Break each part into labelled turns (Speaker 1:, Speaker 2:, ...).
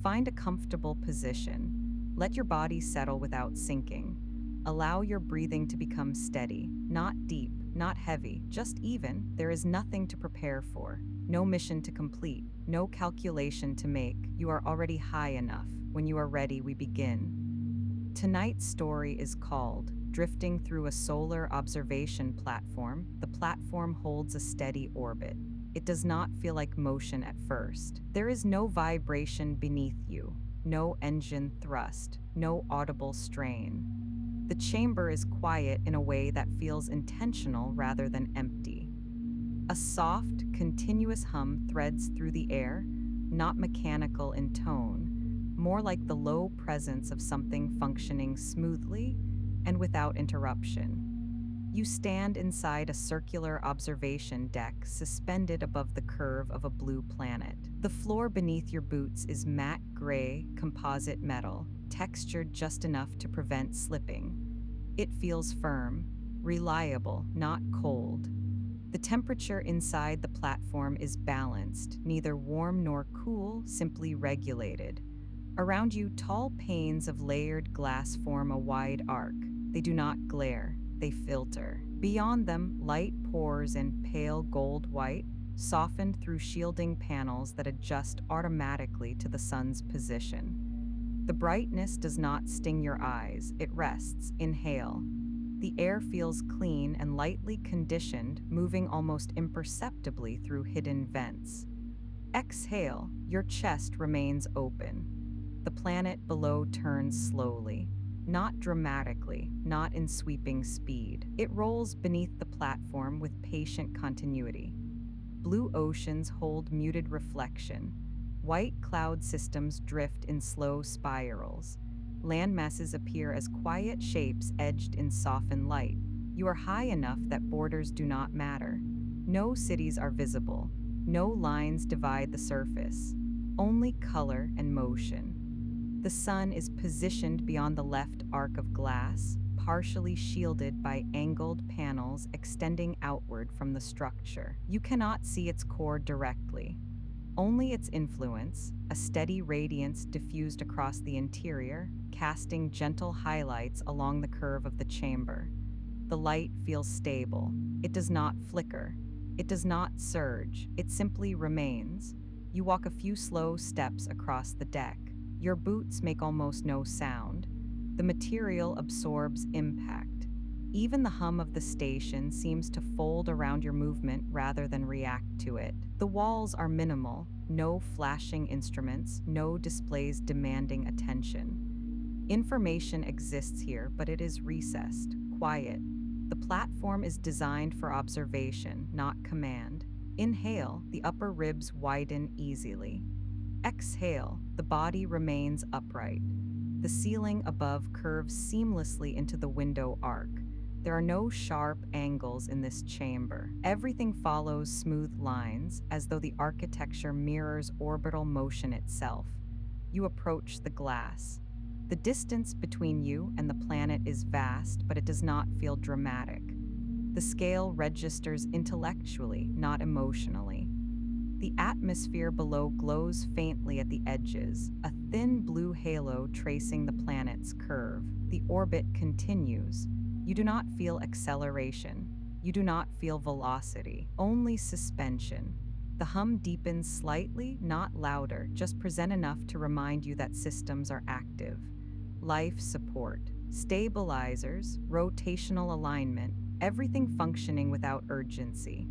Speaker 1: Find a comfortable position. Let your body settle without sinking. Allow your breathing to become steady, not deep, not heavy, just even. There is nothing to prepare for, no mission to complete, no calculation to make. You are already high enough. When you are ready, we begin. Tonight's story is called Drifting Through a Solar Observation Platform. The platform holds a steady orbit. It does not feel like motion at first. There is no vibration beneath you, no engine thrust, no audible strain. The chamber is quiet in a way that feels intentional rather than empty. A soft, continuous hum threads through the air, not mechanical in tone, more like the low presence of something functioning smoothly and without interruption. You stand inside a circular observation deck suspended above the curve of a blue planet. The floor beneath your boots is matte gray composite metal, textured just enough to prevent slipping. It feels firm, reliable, not cold. The temperature inside the platform is balanced, neither warm nor cool, simply regulated. Around you, tall panes of layered glass form a wide arc. They do not glare, they filter. Beyond them, light pours in pale gold white, softened through shielding panels that adjust automatically to the sun's position. The brightness does not sting your eyes, it rests. Inhale. The air feels clean and lightly conditioned, moving almost imperceptibly through hidden vents. Exhale, your chest remains open. The planet below turns slowly, not dramatically, not in sweeping speed. It rolls beneath the platform with patient continuity. Blue oceans hold muted reflection. White cloud systems drift in slow spirals. Land masses appear as quiet shapes edged in softened light. You are high enough that borders do not matter. No cities are visible. No lines divide the surface. Only color and motion. The sun is positioned beyond the left arc of glass, partially shielded by angled panels extending outward from the structure. You cannot see its core directly. Only its influence, a steady radiance diffused across the interior, casting gentle highlights along the curve of the chamber. The light feels stable. It does not flicker. It does not surge. It simply remains. You walk a few slow steps across the deck. Your boots make almost no sound. The material absorbs impact. Even the hum of the station seems to fold around your movement rather than react to it. The walls are minimal, no flashing instruments, no displays demanding attention. Information exists here, but it is recessed, quiet. The platform is designed for observation, not command. Inhale, the upper ribs widen easily. Exhale, the body remains upright. The ceiling above curves seamlessly into the window arc. There are no sharp angles in this chamber. Everything follows smooth lines, as though the architecture mirrors orbital motion itself. You approach the glass. The distance between you and the planet is vast, but it does not feel dramatic. The scale registers intellectually, not emotionally. The atmosphere below glows faintly at the edges, a thin blue halo tracing the planet's curve. The orbit continues. You do not feel acceleration. You do not feel velocity, only suspension. The hum deepens slightly, not louder, just present enough to remind you that systems are active. Life support, stabilizers, rotational alignment, everything functioning without urgency.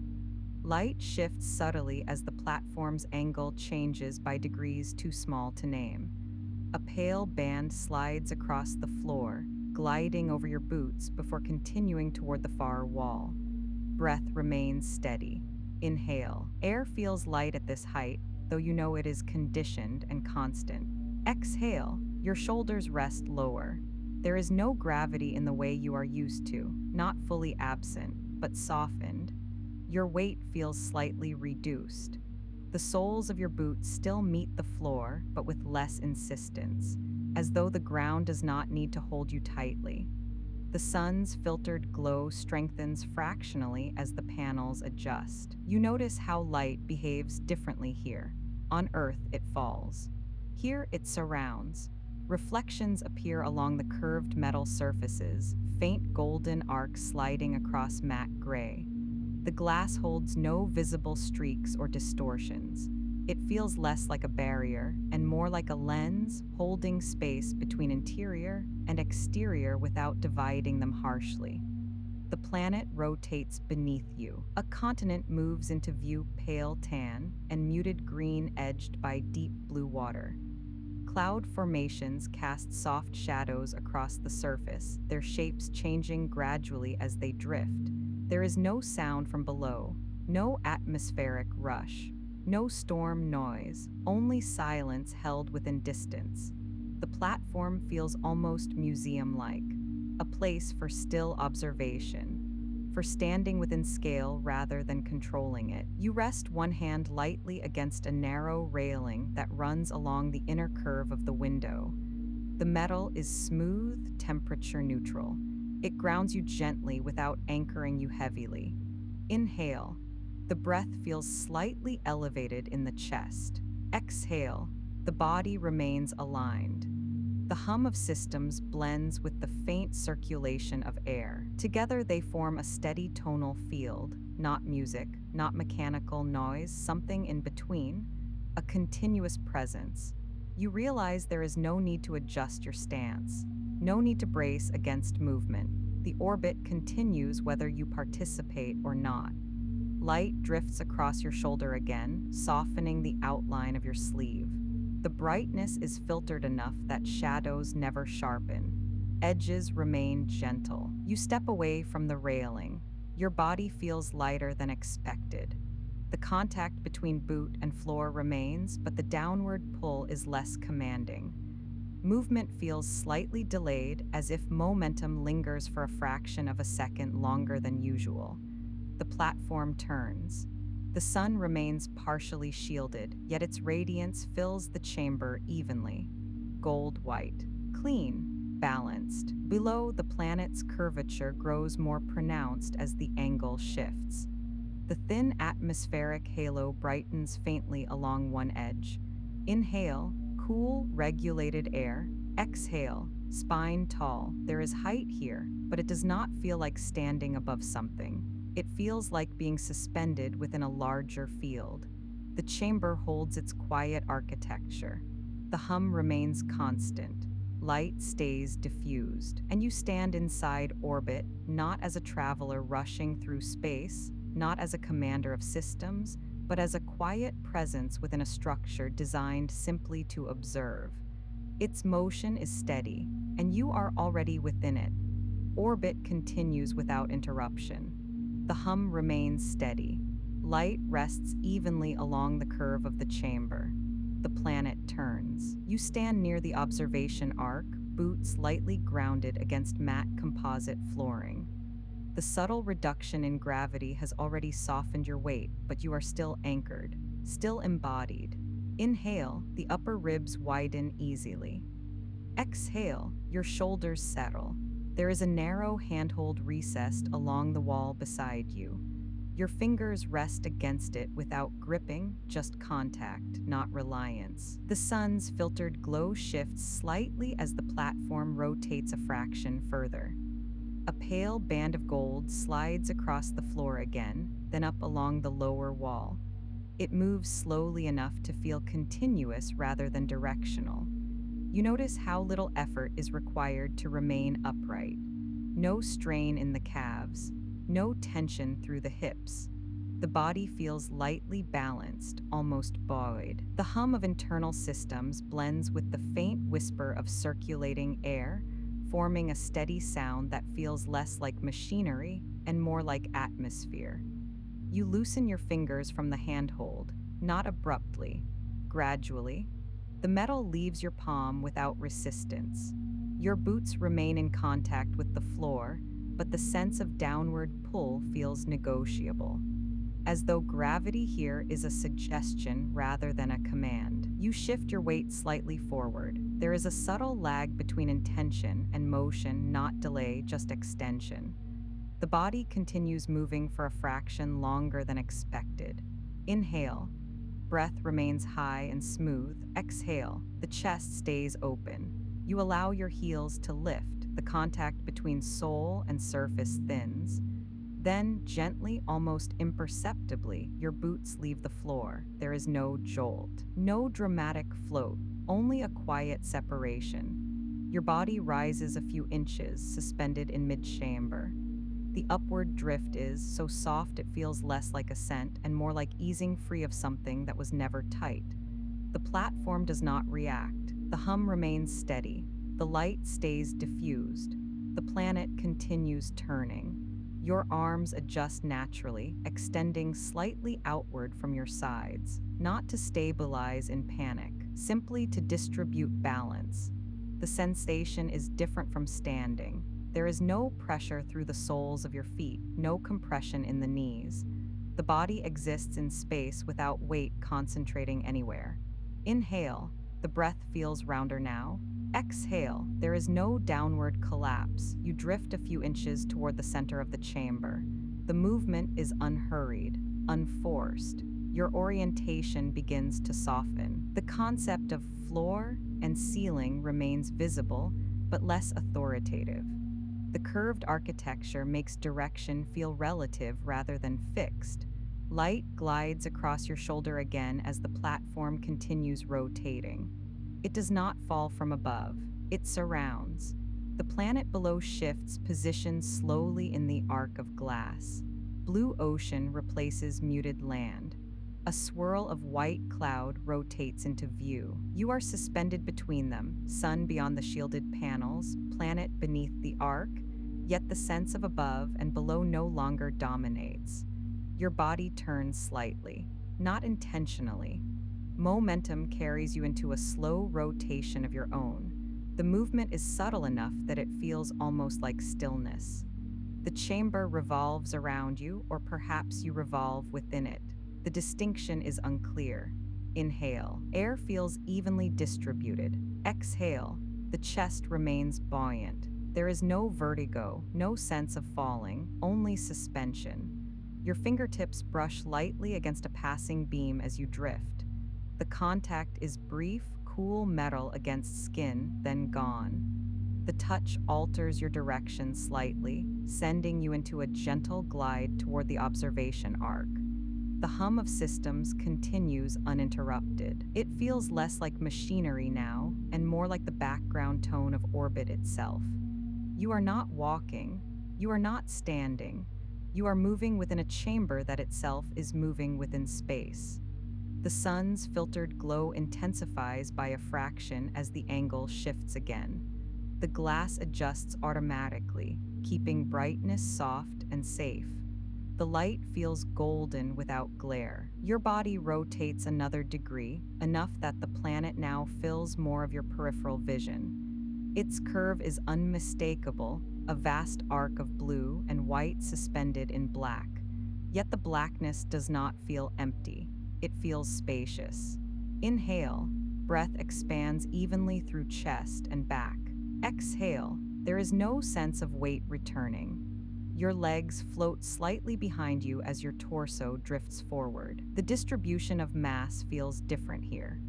Speaker 1: Light shifts subtly as the platform's angle changes by degrees too small to name. A pale band slides across the floor, gliding over your boots before continuing toward the far wall. Breath remains steady. Inhale. Air feels light at this height, though you know it is conditioned and constant. Exhale. Your shoulders rest lower. There is no gravity in the way you are used to, not fully absent, but softened. Your weight feels slightly reduced. The soles of your boots still meet the floor, but with less insistence, as though the ground does not need to hold you tightly. The sun's filtered glow strengthens fractionally as the panels adjust. You notice how light behaves differently here. On Earth, it falls. Here it surrounds. Reflections appear along the curved metal surfaces, faint golden arcs sliding across matte gray. The glass holds no visible streaks or distortions. It feels less like a barrier and more like a lens holding space between interior and exterior without dividing them harshly. The planet rotates beneath you. A continent moves into view, pale tan and muted green edged by deep blue water. Cloud formations cast soft shadows across the surface, their shapes changing gradually as they drift. There is no sound from below, no atmospheric rush, no storm noise, only silence held within distance. The platform feels almost museum-like, a place for still observation, for standing within scale rather than controlling it. You rest one hand lightly against a narrow railing that runs along the inner curve of the window. The metal is smooth, temperature neutral. It grounds you gently without anchoring you heavily. Inhale. The breath feels slightly elevated in the chest. Exhale. The body remains aligned. The hum of systems blends with the faint circulation of air. Together they form a steady tonal field, not music, not mechanical noise, something in between, a continuous presence. You realize there is no need to adjust your stance, no need to brace against movement. The orbit continues whether you participate or not. Light drifts across your shoulder again, softening the outline of your sleeve. The brightness is filtered enough that shadows never sharpen. Edges remain gentle. You step away from the railing. Your body feels lighter than expected. The contact between boot and floor remains, but the downward pull is less commanding. Movement feels slightly delayed, as if momentum lingers for a fraction of a second longer than usual. The platform turns. The sun remains partially shielded, yet its radiance fills the chamber evenly. Gold-white, clean, balanced. Below, the planet's curvature grows more pronounced as the angle shifts. The thin atmospheric halo brightens faintly along one edge. Inhale, cool, regulated air. Exhale, spine tall. There is height here, but it does not feel like standing above something. It feels like being suspended within a larger field. The chamber holds its quiet architecture. The hum remains constant. Light stays diffused, and you stand inside orbit, not as a traveler rushing through space, not as a commander of systems, but as a quiet presence within a structure designed simply to observe. Its motion is steady, and you are already within it. Orbit continues without interruption. The hum remains steady. Light rests evenly along the curve of the chamber. The planet turns. You stand near the observation arc, boots lightly grounded against matte composite flooring. The subtle reduction in gravity has already softened your weight, but you are still anchored, still embodied. Inhale, the upper ribs widen easily. Exhale, your shoulders settle. There is a narrow handhold recessed along the wall beside you. Your fingers rest against it without gripping, just contact, not reliance. The sun's filtered glow shifts slightly as the platform rotates a fraction further. A pale band of gold slides across the floor again, then up along the lower wall. It moves slowly enough to feel continuous rather than directional. You notice how little effort is required to remain upright. No strain in the calves, no tension through the hips. The body feels lightly balanced, almost buoyed. The hum of internal systems blends with the faint whisper of circulating air, forming a steady sound that feels less like machinery and more like atmosphere. You loosen your fingers from the handhold, not abruptly, gradually. The metal leaves your palm without resistance. Your boots remain in contact with the floor, but the sense of downward pull feels negotiable. As though gravity here is a suggestion rather than a command. You shift your weight slightly forward. There is a subtle lag between intention and motion, not delay, just extension. The body continues moving for a fraction longer than expected. Inhale. breath remains high and smooth. Exhale, the chest stays open. You allow your heels to lift, the contact between sole and surface thins. Then, gently, almost imperceptibly, your boots leave the floor. There is no jolt, no dramatic float, only a quiet separation. Your body rises a few inches, suspended in mid-chamber. The upward drift is so soft it feels less like ascent and more like easing free of something that was never tight. The platform does not react. The hum remains steady. The light stays diffused. The planet continues turning. Your arms adjust naturally, extending slightly outward from your sides, not to stabilize in panic, simply to distribute balance. The sensation is different from standing. There is no pressure through the soles of your feet, no compression in the knees. The body exists in space without weight concentrating anywhere. Inhale, the breath feels rounder now. Exhale, there is no downward collapse. You drift a few inches toward the center of the chamber. The movement is unhurried, unforced. Your orientation begins to soften. The concept of floor and ceiling remains visible, but less authoritative. The curved architecture makes direction feel relative rather than fixed. Light glides across your shoulder again as the platform continues rotating. It does not fall from above, it surrounds. The planet below shifts position slowly in the arc of glass. Blue ocean replaces muted land. A swirl of white cloud rotates into view. You are suspended between them, sun beyond the shielded panels, planet beneath the arc, yet the sense of above and below no longer dominates. Your body turns slightly, not intentionally. Momentum carries you into a slow rotation of your own. The movement is subtle enough that it feels almost like stillness. The chamber revolves around you, or perhaps you revolve within it. The distinction is unclear. Inhale. Air feels evenly distributed. Exhale. The chest remains buoyant. There is no vertigo, no sense of falling, only suspension. Your fingertips brush lightly against a passing beam as you drift. The contact is brief, cool metal against skin, then gone. The touch alters your direction slightly, sending you into a gentle glide toward the observation arc. The hum of systems continues uninterrupted. It feels less like machinery now, and more like the background tone of orbit itself. You are not walking. You are not standing. You are moving within a chamber that itself is moving within space. The sun's filtered glow intensifies by a fraction as the angle shifts again. The glass adjusts automatically, keeping brightness soft and safe. The light feels golden without glare. Your body rotates another degree, enough that the planet now fills more of your peripheral vision. Its curve is unmistakable, a vast arc of blue and white suspended in black. Yet the blackness does not feel empty. It feels spacious. Inhale, breath expands evenly through chest and back. Exhale, there is no sense of weight returning. Your legs float slightly behind you as your torso drifts forward. The distribution of mass feels different here.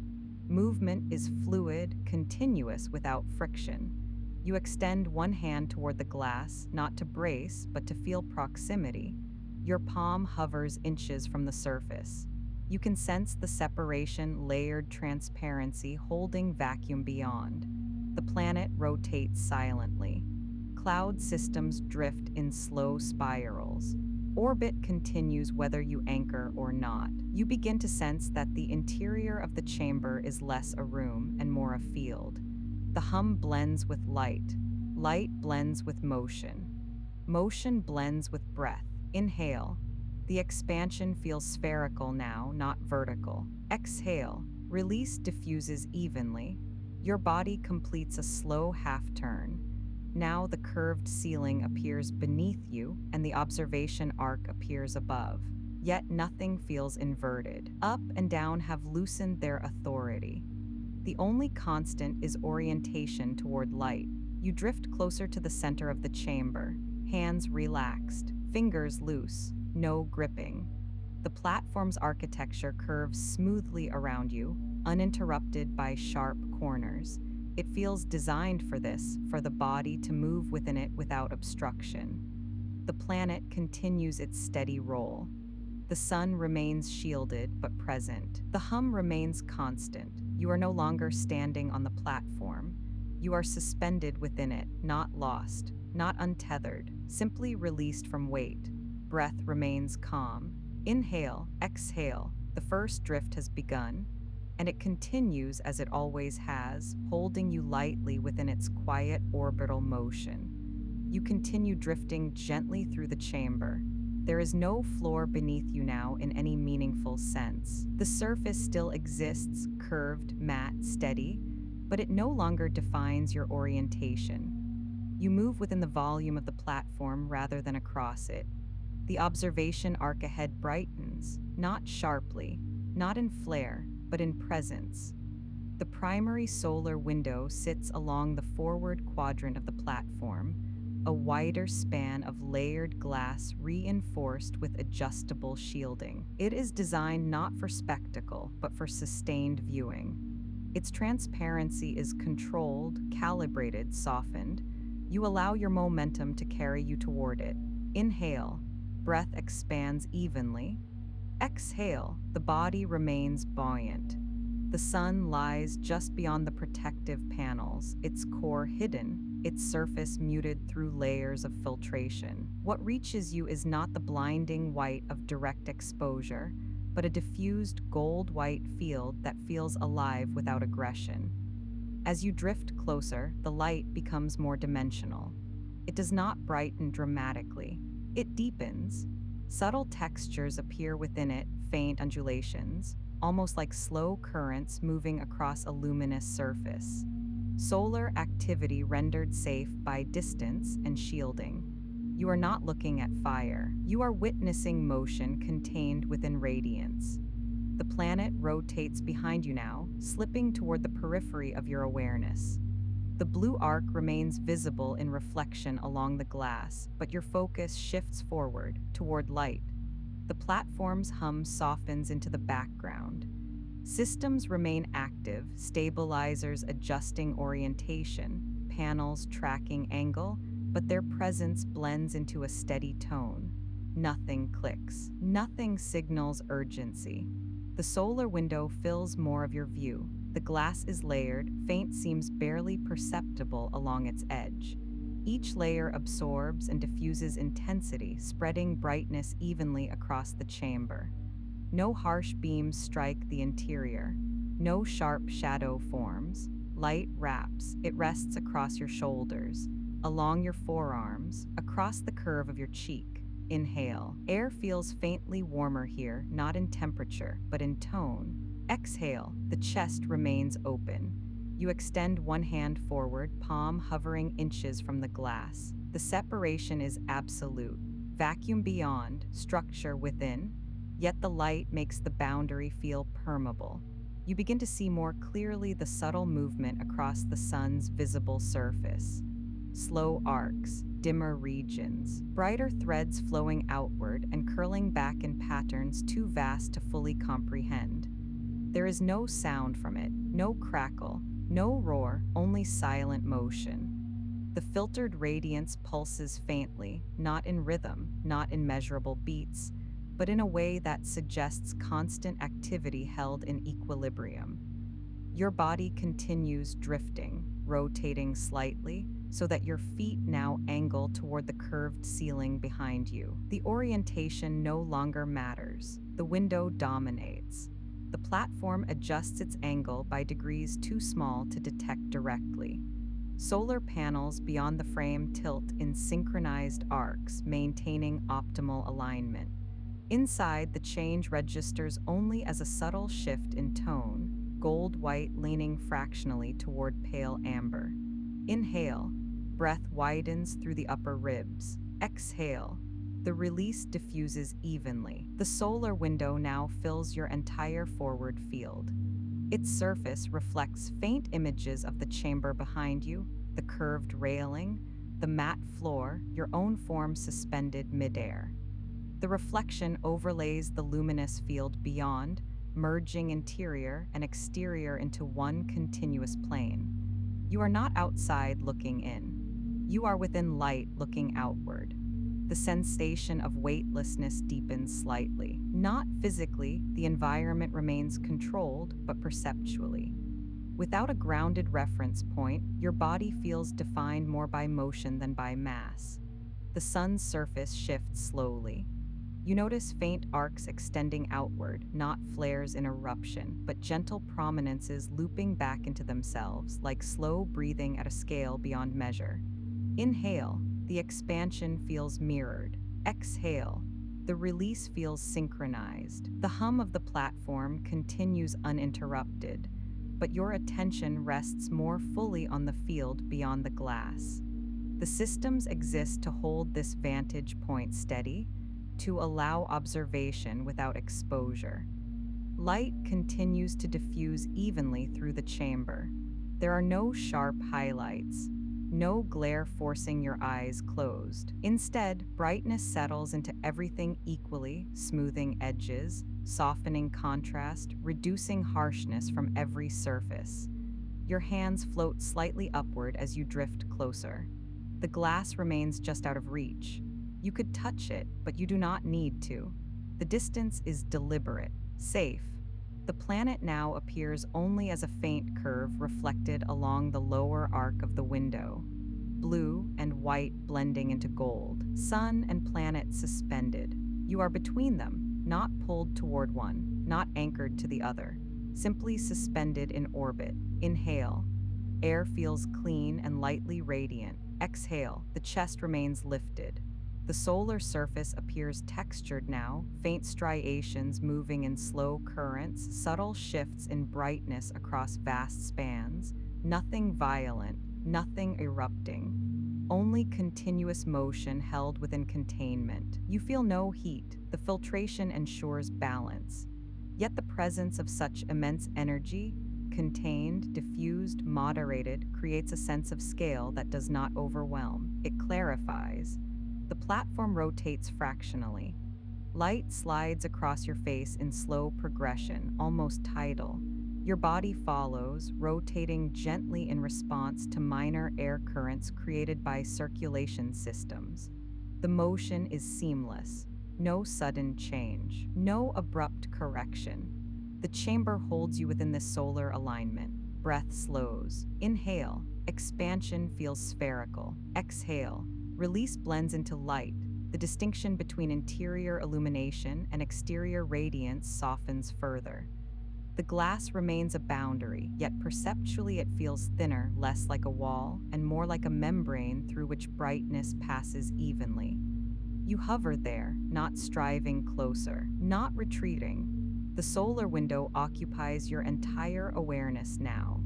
Speaker 1: Movement is fluid, continuous without friction. You extend one hand toward the glass, not to brace, but to feel proximity. Your palm hovers inches from the surface. You can sense the separation, layered transparency holding vacuum beyond. The planet rotates silently. Cloud systems drift in slow spirals. Orbit continues whether you anchor or not. You begin to sense that the interior of the chamber is less a room and more a field. The hum blends with light. Light blends with motion. Motion blends with breath. Inhale. The expansion feels spherical now, not vertical. Exhale. Release diffuses evenly. Your body completes a slow half-turn. Now the curved ceiling appears beneath you and the observation arc appears above. Yet nothing feels inverted. Up and down have loosened their authority. The only constant is orientation toward light. You drift closer to the center of the chamber, hands relaxed, fingers loose, no gripping. The platform's architecture curves smoothly around you, uninterrupted by sharp corners. It feels designed for this, for the body to move within it without obstruction. The planet continues its steady roll. The sun remains shielded but present. The hum remains constant. You are no longer standing on the platform. You are suspended within it, not lost, not untethered, simply released from weight. Breath remains calm. Inhale, exhale. The first drift has begun, and it continues as it always has, holding you lightly within its quiet orbital motion. You continue drifting gently through the chamber. There is no floor beneath you now in any meaningful sense. The surface still exists, curved, matte, steady, but it no longer defines your orientation. You move within the volume of the platform rather than across it. The observation arc ahead brightens, not sharply, not in flare, but in presence. The primary solar window sits along the forward quadrant of the platform, a wider span of layered glass reinforced with adjustable shielding. It is designed not for spectacle, but for sustained viewing. Its transparency is controlled, calibrated, softened. You allow your momentum to carry you toward it. Inhale, breath expands evenly. Exhale, the body remains buoyant. The sun lies just beyond the protective panels, its core hidden, its surface muted through layers of filtration. What reaches you is not the blinding white of direct exposure, but a diffused gold-white field that feels alive without aggression. As you drift closer, the light becomes more dimensional. It does not brighten dramatically. It deepens. Subtle textures appear within it, faint undulations, almost like slow currents moving across a luminous surface. Solar activity rendered safe by distance and shielding. You are not looking at fire. You are witnessing motion contained within radiance. The planet rotates behind you now, slipping toward the periphery of your awareness. The blue arc remains visible in reflection along the glass, but your focus shifts forward, toward light. The platform's hum softens into the background. Systems remain active, stabilizers adjusting orientation, panels tracking angle, but their presence blends into a steady tone. Nothing clicks. Nothing signals urgency. The solar window fills more of your view. The glass is layered, faint seems barely perceptible along its edge. Each layer absorbs and diffuses intensity, spreading brightness evenly across the chamber. No harsh beams strike the interior. No sharp shadow forms. Light wraps. It rests across your shoulders, along your forearms, across the curve of your cheek. Inhale. Air feels faintly warmer here, not in temperature, but in tone. Exhale. The chest remains open. You extend one hand forward, palm hovering inches from the glass. The separation is absolute. Vacuum beyond, structure within. Yet the light makes the boundary feel permeable. You begin to see more clearly the subtle movement across the sun's visible surface. Slow arcs, dimmer regions, brighter threads flowing outward and curling back in patterns too vast to fully comprehend. There is no sound from it, no crackle, no roar, only silent motion. The filtered radiance pulses faintly, not in rhythm, not in measurable beats, but in a way that suggests constant activity held in equilibrium. Your body continues drifting, rotating slightly, so that your feet now angle toward the curved ceiling behind you. The orientation no longer matters. The window dominates. The platform adjusts its angle by degrees too small to detect directly. Solar panels beyond the frame tilt in synchronized arcs, maintaining optimal alignment. Inside, the change registers only as a subtle shift in tone, gold-white leaning fractionally toward pale amber. Inhale. Breath widens through the upper ribs. Exhale. The release diffuses evenly. The solar window now fills your entire forward field. Its surface reflects faint images of the chamber behind you, the curved railing, the matte floor, your own form suspended midair. The reflection overlays the luminous field beyond, merging interior and exterior into one continuous plane. You are not outside looking in. You are within light looking outward. The sensation of weightlessness deepens slightly. Not physically, the environment remains controlled, but perceptually. Without a grounded reference point, your body feels defined more by motion than by mass. The sun's surface shifts slowly. You notice faint arcs extending outward, not flares in eruption, but gentle prominences looping back into themselves, like slow breathing at a scale beyond measure. Inhale, the expansion feels mirrored. Exhale, the release feels synchronized. The hum of the platform continues uninterrupted, but your attention rests more fully on the field beyond the glass. The systems exist to hold this vantage point steady, to allow observation without exposure. Light continues to diffuse evenly through the chamber. There are no sharp highlights, no glare forcing your eyes closed. Instead, brightness settles into everything equally, smoothing edges, softening contrast, reducing harshness from every surface. Your hands float slightly upward as you drift closer. The glass remains just out of reach. You could touch it, but you do not need to. The distance is deliberate, safe. The planet now appears only as a faint curve reflected along the lower arc of the window. Blue and white blending into gold, sun and planet suspended. You are between them, not pulled toward one, not anchored to the other, simply suspended in orbit. Inhale. Air feels clean and lightly radiant. Exhale, the chest remains lifted. The solar surface appears textured now, faint striations moving in slow currents, subtle shifts in brightness across vast spans, nothing violent, nothing erupting. Only continuous motion held within containment. You feel no heat, the filtration ensures balance. Yet the presence of such immense energy, contained, diffused, moderated, creates a sense of scale that does not overwhelm. It clarifies. The platform rotates fractionally. Light slides across your face in slow progression, almost tidal. Your body follows, rotating gently in response to minor air currents created by circulation systems. The motion is seamless. No sudden change. No abrupt correction. The chamber holds you within this solar alignment. Breath slows. Inhale. Expansion feels spherical. Exhale. Release blends into light. The distinction between interior illumination and exterior radiance softens further. The glass remains a boundary, yet perceptually it feels thinner, less like a wall, and more like a membrane through which brightness passes evenly. You hover there, not striving closer, not retreating. The solar window occupies your entire awareness now.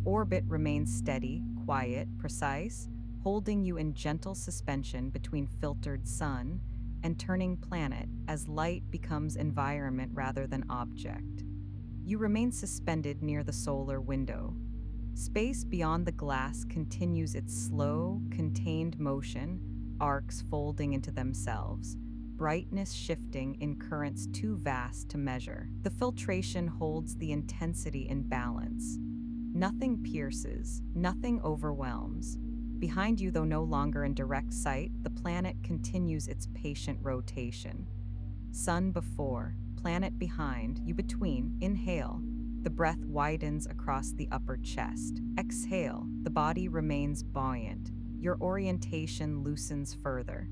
Speaker 1: Orbit remains steady, quiet, precise, holding you in gentle suspension between filtered sun and turning planet as light becomes environment rather than object. You remain suspended near the solar window. Space beyond the glass continues its slow, contained motion, arcs folding into themselves, brightness shifting in currents too vast to measure. The filtration holds the intensity in balance. Nothing pierces, nothing overwhelms. Behind you, though no longer in direct sight, the planet continues its patient rotation. Sun before, planet behind, you between. Inhale. The breath widens across the upper chest. Exhale. The body remains buoyant. Your orientation loosens further.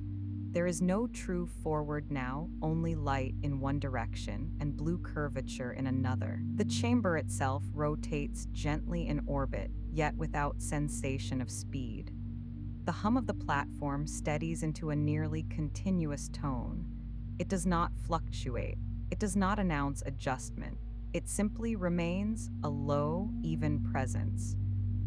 Speaker 1: There is no true forward now, only light in one direction and blue curvature in another. The chamber itself rotates gently in orbit, yet without sensation of speed. The hum of the platform steadies into a nearly continuous tone. It does not fluctuate. It does not announce adjustment. It simply remains a low, even presence.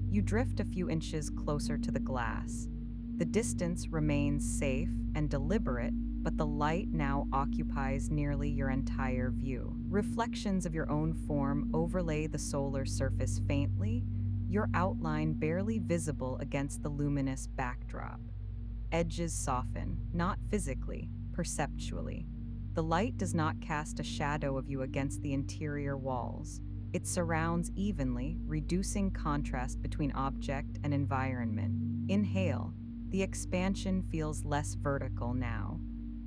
Speaker 1: You drift a few inches closer to the glass. The distance remains safe and deliberate, but the light now occupies nearly your entire view. Reflections of your own form overlay the solar surface faintly, your outline barely visible against the luminous backdrop. Edges soften, not physically, perceptually. The light does not cast a shadow of you against the interior walls. It surrounds evenly, reducing contrast between object and environment. Inhale. The expansion feels less vertical now.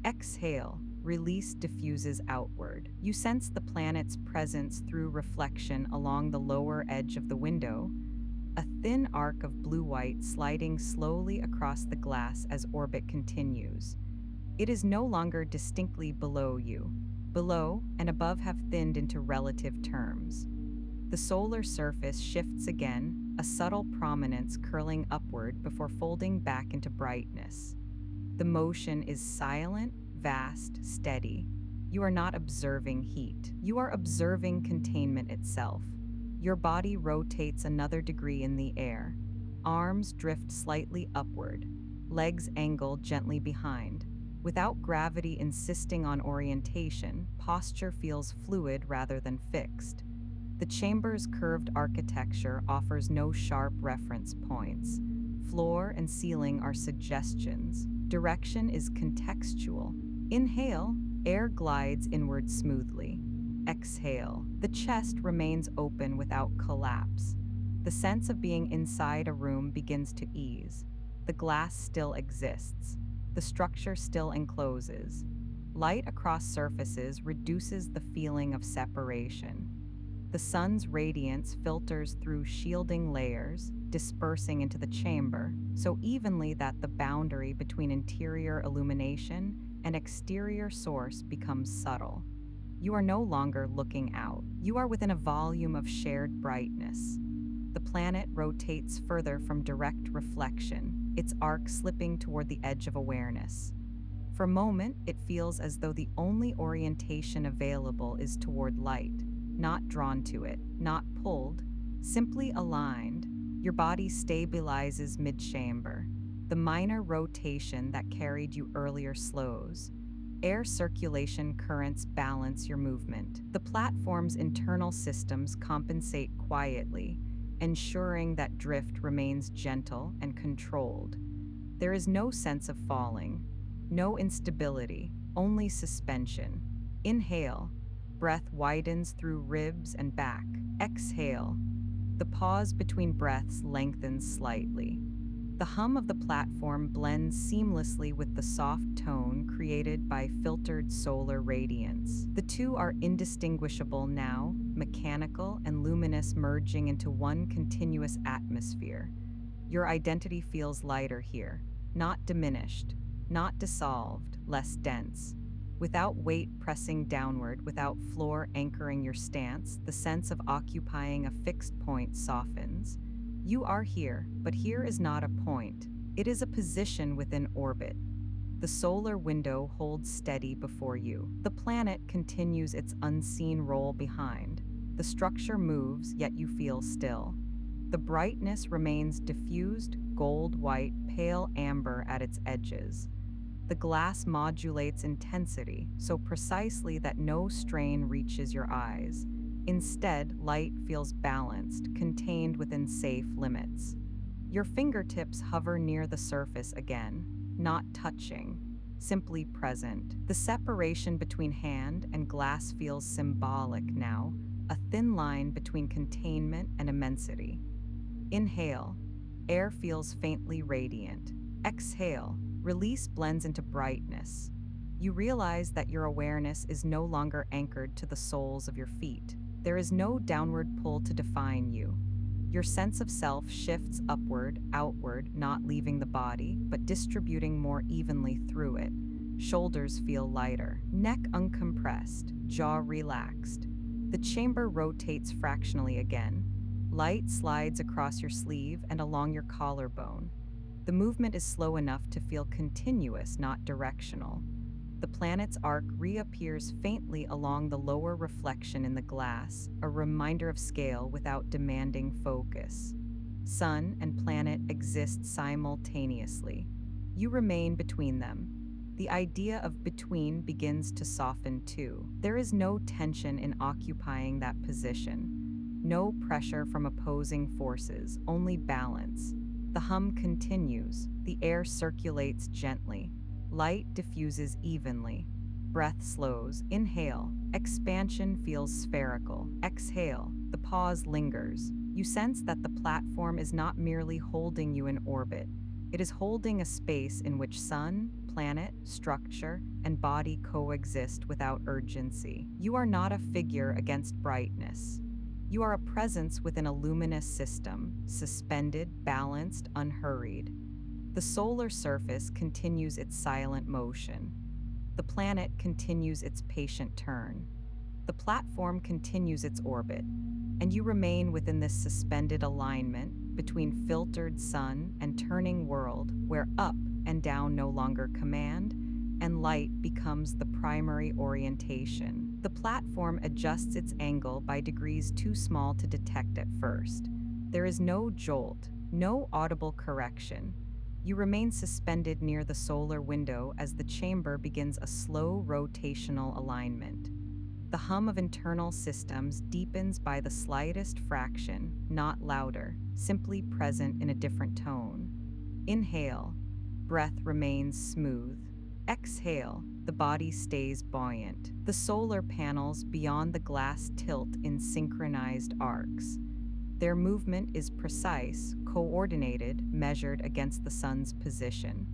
Speaker 1: Exhale. Release diffuses outward. You sense the planet's presence through reflection along the lower edge of the window, a thin arc of blue-white sliding slowly across the glass as orbit continues. It is no longer distinctly below you. Below and above have thinned into relative terms. The solar surface shifts again, a subtle prominence curling upward before folding back into brightness. The motion is silent, vast, steady. You are not observing heat. You are observing containment itself. Your body rotates another degree in the air. Arms drift slightly upward. Legs angle gently behind. Without gravity insisting on orientation, posture feels fluid rather than fixed. The chamber's curved architecture offers no sharp reference points. Floor and ceiling are suggestions. Direction is contextual. Inhale, air glides inward smoothly. Exhale, the chest remains open without collapse. The sense of being inside a room begins to ease. The glass still exists. The structure still encloses. Light across surfaces reduces the feeling of separation. The sun's radiance filters through shielding layers, dispersing into the chamber so evenly that the boundary between interior illumination and exterior source becomes subtle. You are no longer looking out. You are within a volume of shared brightness. The planet rotates further from direct reflection, its arc slipping toward the edge of awareness. For a moment, it feels as though the only orientation available is toward light, not drawn to it, not pulled, simply aligned. Your body stabilizes mid-chamber. The minor rotation that carried you earlier slows. Air circulation currents balance your movement. The platform's internal systems compensate quietly, ensuring that drift remains gentle and controlled. There is no sense of falling, no instability, only suspension. Inhale. Breath widens through ribs and back. Exhale. The pause between breaths lengthens slightly. The hum of the platform blends seamlessly with the soft tone created by filtered solar radiance. The two are indistinguishable now, mechanical and luminous merging into one continuous atmosphere. Your identity feels lighter here, not diminished, not dissolved, less dense. Without weight pressing downward, without floor anchoring your stance, the sense of occupying a fixed point softens. You are here, but here is not a point. It is a position within orbit. The solar window holds steady before you. The planet continues its unseen role behind. The structure moves, yet you feel still. The brightness remains diffused, gold-white, pale amber at its edges. The glass modulates intensity so precisely that no strain reaches your eyes. Instead, light feels balanced, contained within safe limits. Your fingertips hover near the surface again, not touching, simply present. The separation between hand and glass feels symbolic now, a thin line between containment and immensity. Inhale. Air feels faintly radiant. Exhale. Release blends into brightness. You realize that your awareness is no longer anchored to the soles of your feet. There is no downward pull to define you. Your sense of self shifts upward, outward, not leaving the body, but distributing more evenly through it. Shoulders feel lighter, neck uncompressed, jaw relaxed. The chamber rotates fractionally again. Light slides across your sleeve and along your collarbone. The movement is slow enough to feel continuous, not directional. The planet's arc reappears faintly along the lower reflection in the glass, a reminder of scale without demanding focus. Sun and planet exist simultaneously. You remain between them. The idea of between begins to soften too. There is no tension in occupying that position. No pressure from opposing forces, only balance. The hum continues. The air circulates gently. Light diffuses evenly. Breath slows. Inhale. Expansion feels spherical. Exhale. The pause lingers. You sense that the platform is not merely holding you in orbit. It is holding a space in which sun, planet, structure, and body coexist without urgency. You are not a figure against brightness. You are a presence within a luminous system, suspended, balanced, unhurried. The solar surface continues its silent motion. The planet continues its patient turn. The platform continues its orbit, and you remain within this suspended alignment between filtered sun and turning world where up and down no longer command, and light becomes the primary orientation. The platform adjusts its angle by degrees too small to detect at first. There is no jolt, no audible correction. You remain suspended near the solar window as the chamber begins a slow rotational alignment. The hum of internal systems deepens by the slightest fraction, not louder, simply present in a different tone. Inhale, breath remains smooth. Exhale, the body stays buoyant. The solar panels beyond the glass tilt in synchronized arcs. Their movement is precise, coordinated, measured against the sun's position.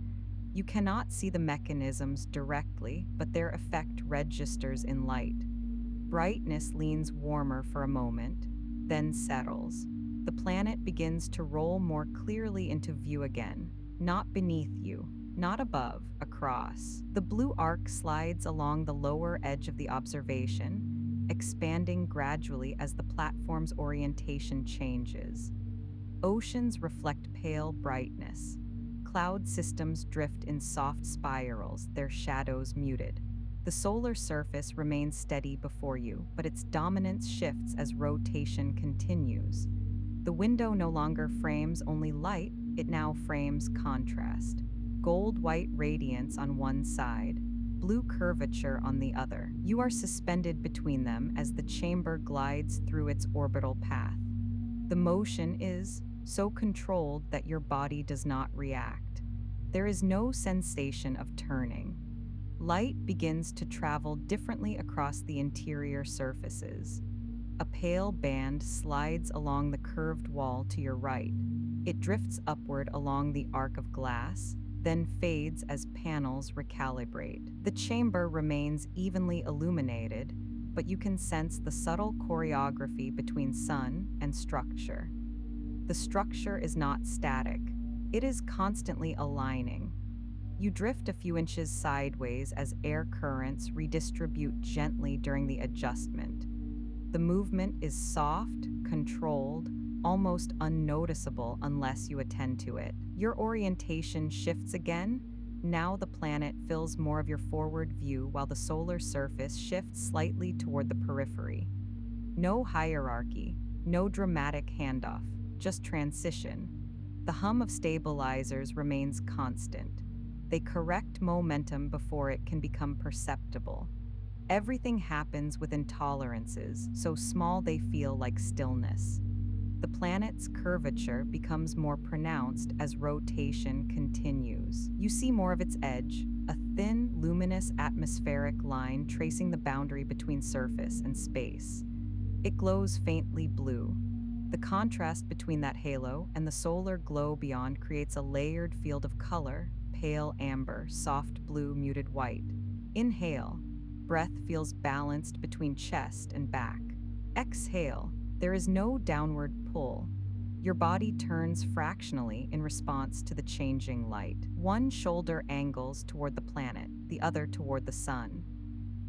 Speaker 1: You cannot see the mechanisms directly, but their effect registers in light. Brightness leans warmer for a moment, then settles. The planet begins to roll more clearly into view again, not beneath you, not above, across. The blue arc slides along the lower edge of the observation, expanding gradually as the platform's orientation changes. Oceans reflect pale brightness. Cloud systems drift in soft spirals, their shadows muted. The solar surface remains steady before you, but its dominance shifts as rotation continues. The window no longer frames only light, it now frames contrast. Gold-white radiance on one side, blue curvature on the other. You are suspended between them as the chamber glides through its orbital path. The motion is so controlled that your body does not react. There is no sensation of turning. Light begins to travel differently across the interior surfaces. A pale band slides along the curved wall to your right. It drifts upward along the arc of glass, then fades as panels recalibrate. The chamber remains evenly illuminated, but you can sense the subtle choreography between sun and structure. The structure is not static. It is constantly aligning. You drift a few inches sideways as air currents redistribute gently during the adjustment. The movement is soft, controlled, almost unnoticeable unless you attend to it. Your orientation shifts again. Now the planet fills more of your forward view while the solar surface shifts slightly toward the periphery. No hierarchy, no dramatic handoff, just transition. The hum of stabilizers remains constant. They correct momentum before it can become perceptible. Everything happens within tolerances, so small they feel like stillness. The planet's curvature becomes more pronounced as rotation continues. You see more of its edge, a thin, luminous atmospheric line tracing the boundary between surface and space. It glows faintly blue. The contrast between that halo and the solar glow beyond creates a layered field of color, pale amber, soft blue, muted white. Inhale. Breath feels balanced between chest and back. Exhale. There is no downward pull. Your body turns fractionally in response to the changing light. One shoulder angles toward the planet, the other toward the sun.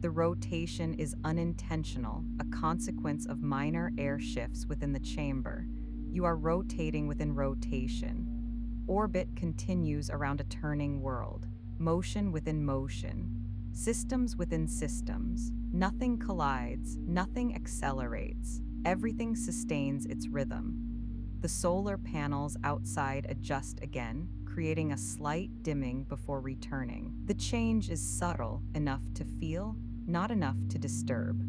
Speaker 1: The rotation is unintentional, a consequence of minor air shifts within the chamber. You are rotating within rotation. Orbit continues around a turning world, motion within motion, systems within systems. Nothing collides, nothing accelerates. Everything sustains its rhythm. The solar panels outside adjust again, creating a slight dimming before returning. The change is subtle enough to feel, not enough to disturb.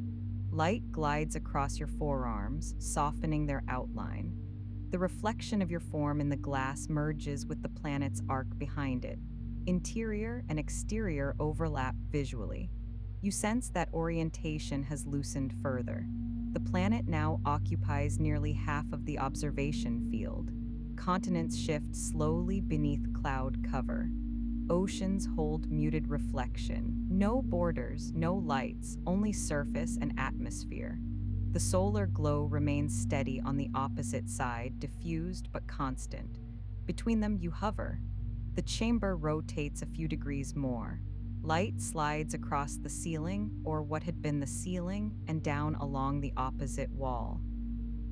Speaker 1: Light glides across your forearms, softening their outline. The reflection of your form in the glass merges with the planet's arc behind it. Interior and exterior overlap visually. You sense that orientation has loosened further. The planet now occupies nearly half of the observation field. Continents shift slowly beneath cloud cover. Oceans hold muted reflection. No borders, no lights, only surface and atmosphere. The solar glow remains steady on the opposite side, diffused but constant. Between them, you hover. The chamber rotates a few degrees more. Light slides across the ceiling, or what had been the ceiling, and down along the opposite wall.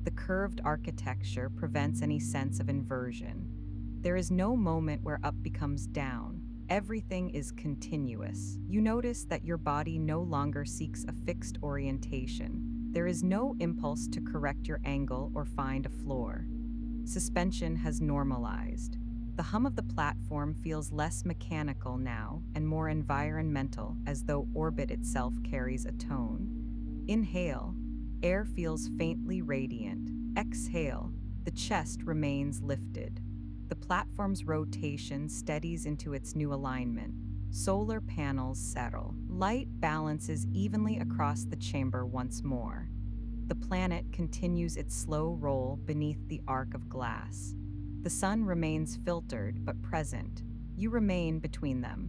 Speaker 1: The curved architecture prevents any sense of inversion. There is no moment where up becomes down. Everything is continuous. You notice that your body no longer seeks a fixed orientation. There is no impulse to correct your angle or find a floor. Suspension has normalized. The hum of the platform feels less mechanical now and more environmental, as though orbit itself carries a tone. Inhale, air feels faintly radiant. Exhale, the chest remains lifted. The platform's rotation steadies into its new alignment. Solar panels settle. Light balances evenly across the chamber once more. The planet continues its slow roll beneath the arc of glass. The sun remains filtered but present. You remain between them.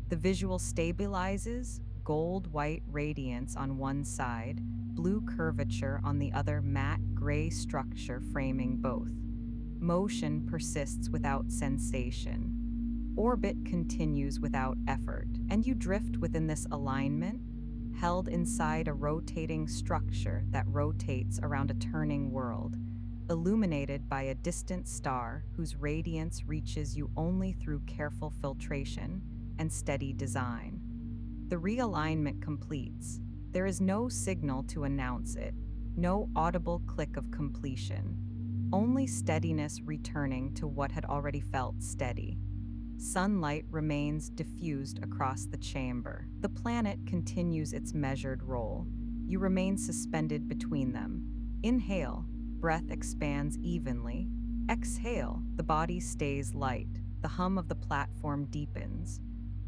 Speaker 1: The visual stabilizes, gold-white radiance on one side, blue curvature on the other, matte gray structure framing both. Motion persists without sensation. Orbit continues without effort, and you drift within this alignment, held inside a rotating structure that rotates around a turning world, illuminated by a distant star whose radiance reaches you only through careful filtration and steady design. The realignment completes. There is no signal to announce it, no audible click of completion, only steadiness returning to what had already felt steady. Sunlight remains diffused across the chamber. The planet continues its measured roll. You remain suspended between them. Inhale, breath expands evenly. Exhale, the body stays light. The hum of the platform deepens.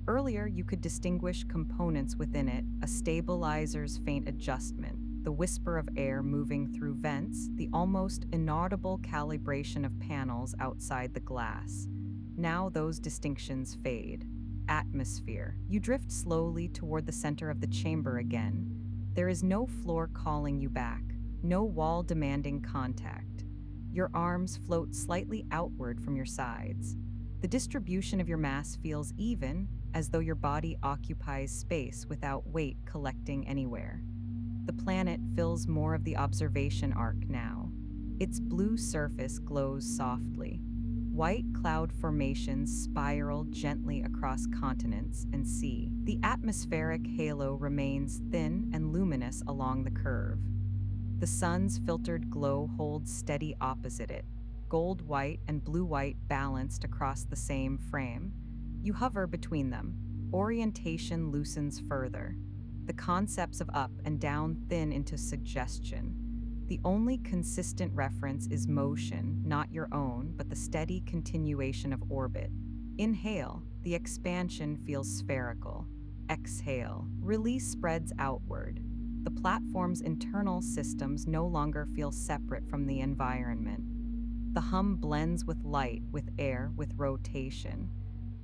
Speaker 1: Earlier, you could distinguish components within it, a stabilizer's faint adjustment, the whisper of air moving through vents, the almost inaudible calibration of panels outside the glass. Now those distinctions fade. Atmosphere. You drift slowly toward the center of the chamber again. There is no floor calling you back, no wall demanding contact. Your arms float slightly outward from your sides. The distribution of your mass feels even, as though your body occupies space without weight collecting anywhere. The planet fills more of the observation arc now. Its blue surface glows softly. White cloud formations spiral gently across continents and sea. The atmospheric halo remains thin and luminous along the curve. The sun's filtered glow holds steady opposite it, gold-white and blue-white balanced across the same frame. You hover between them. Orientation loosens further. The concepts of up and down thin into suggestion. The only consistent reference is motion, not your own, but the steady continuation of orbit. Inhale, the expansion feels spherical. Exhale, release spreads outward. The platform's internal systems no longer feel separate from the environment. The hum blends with light, with air, with rotation.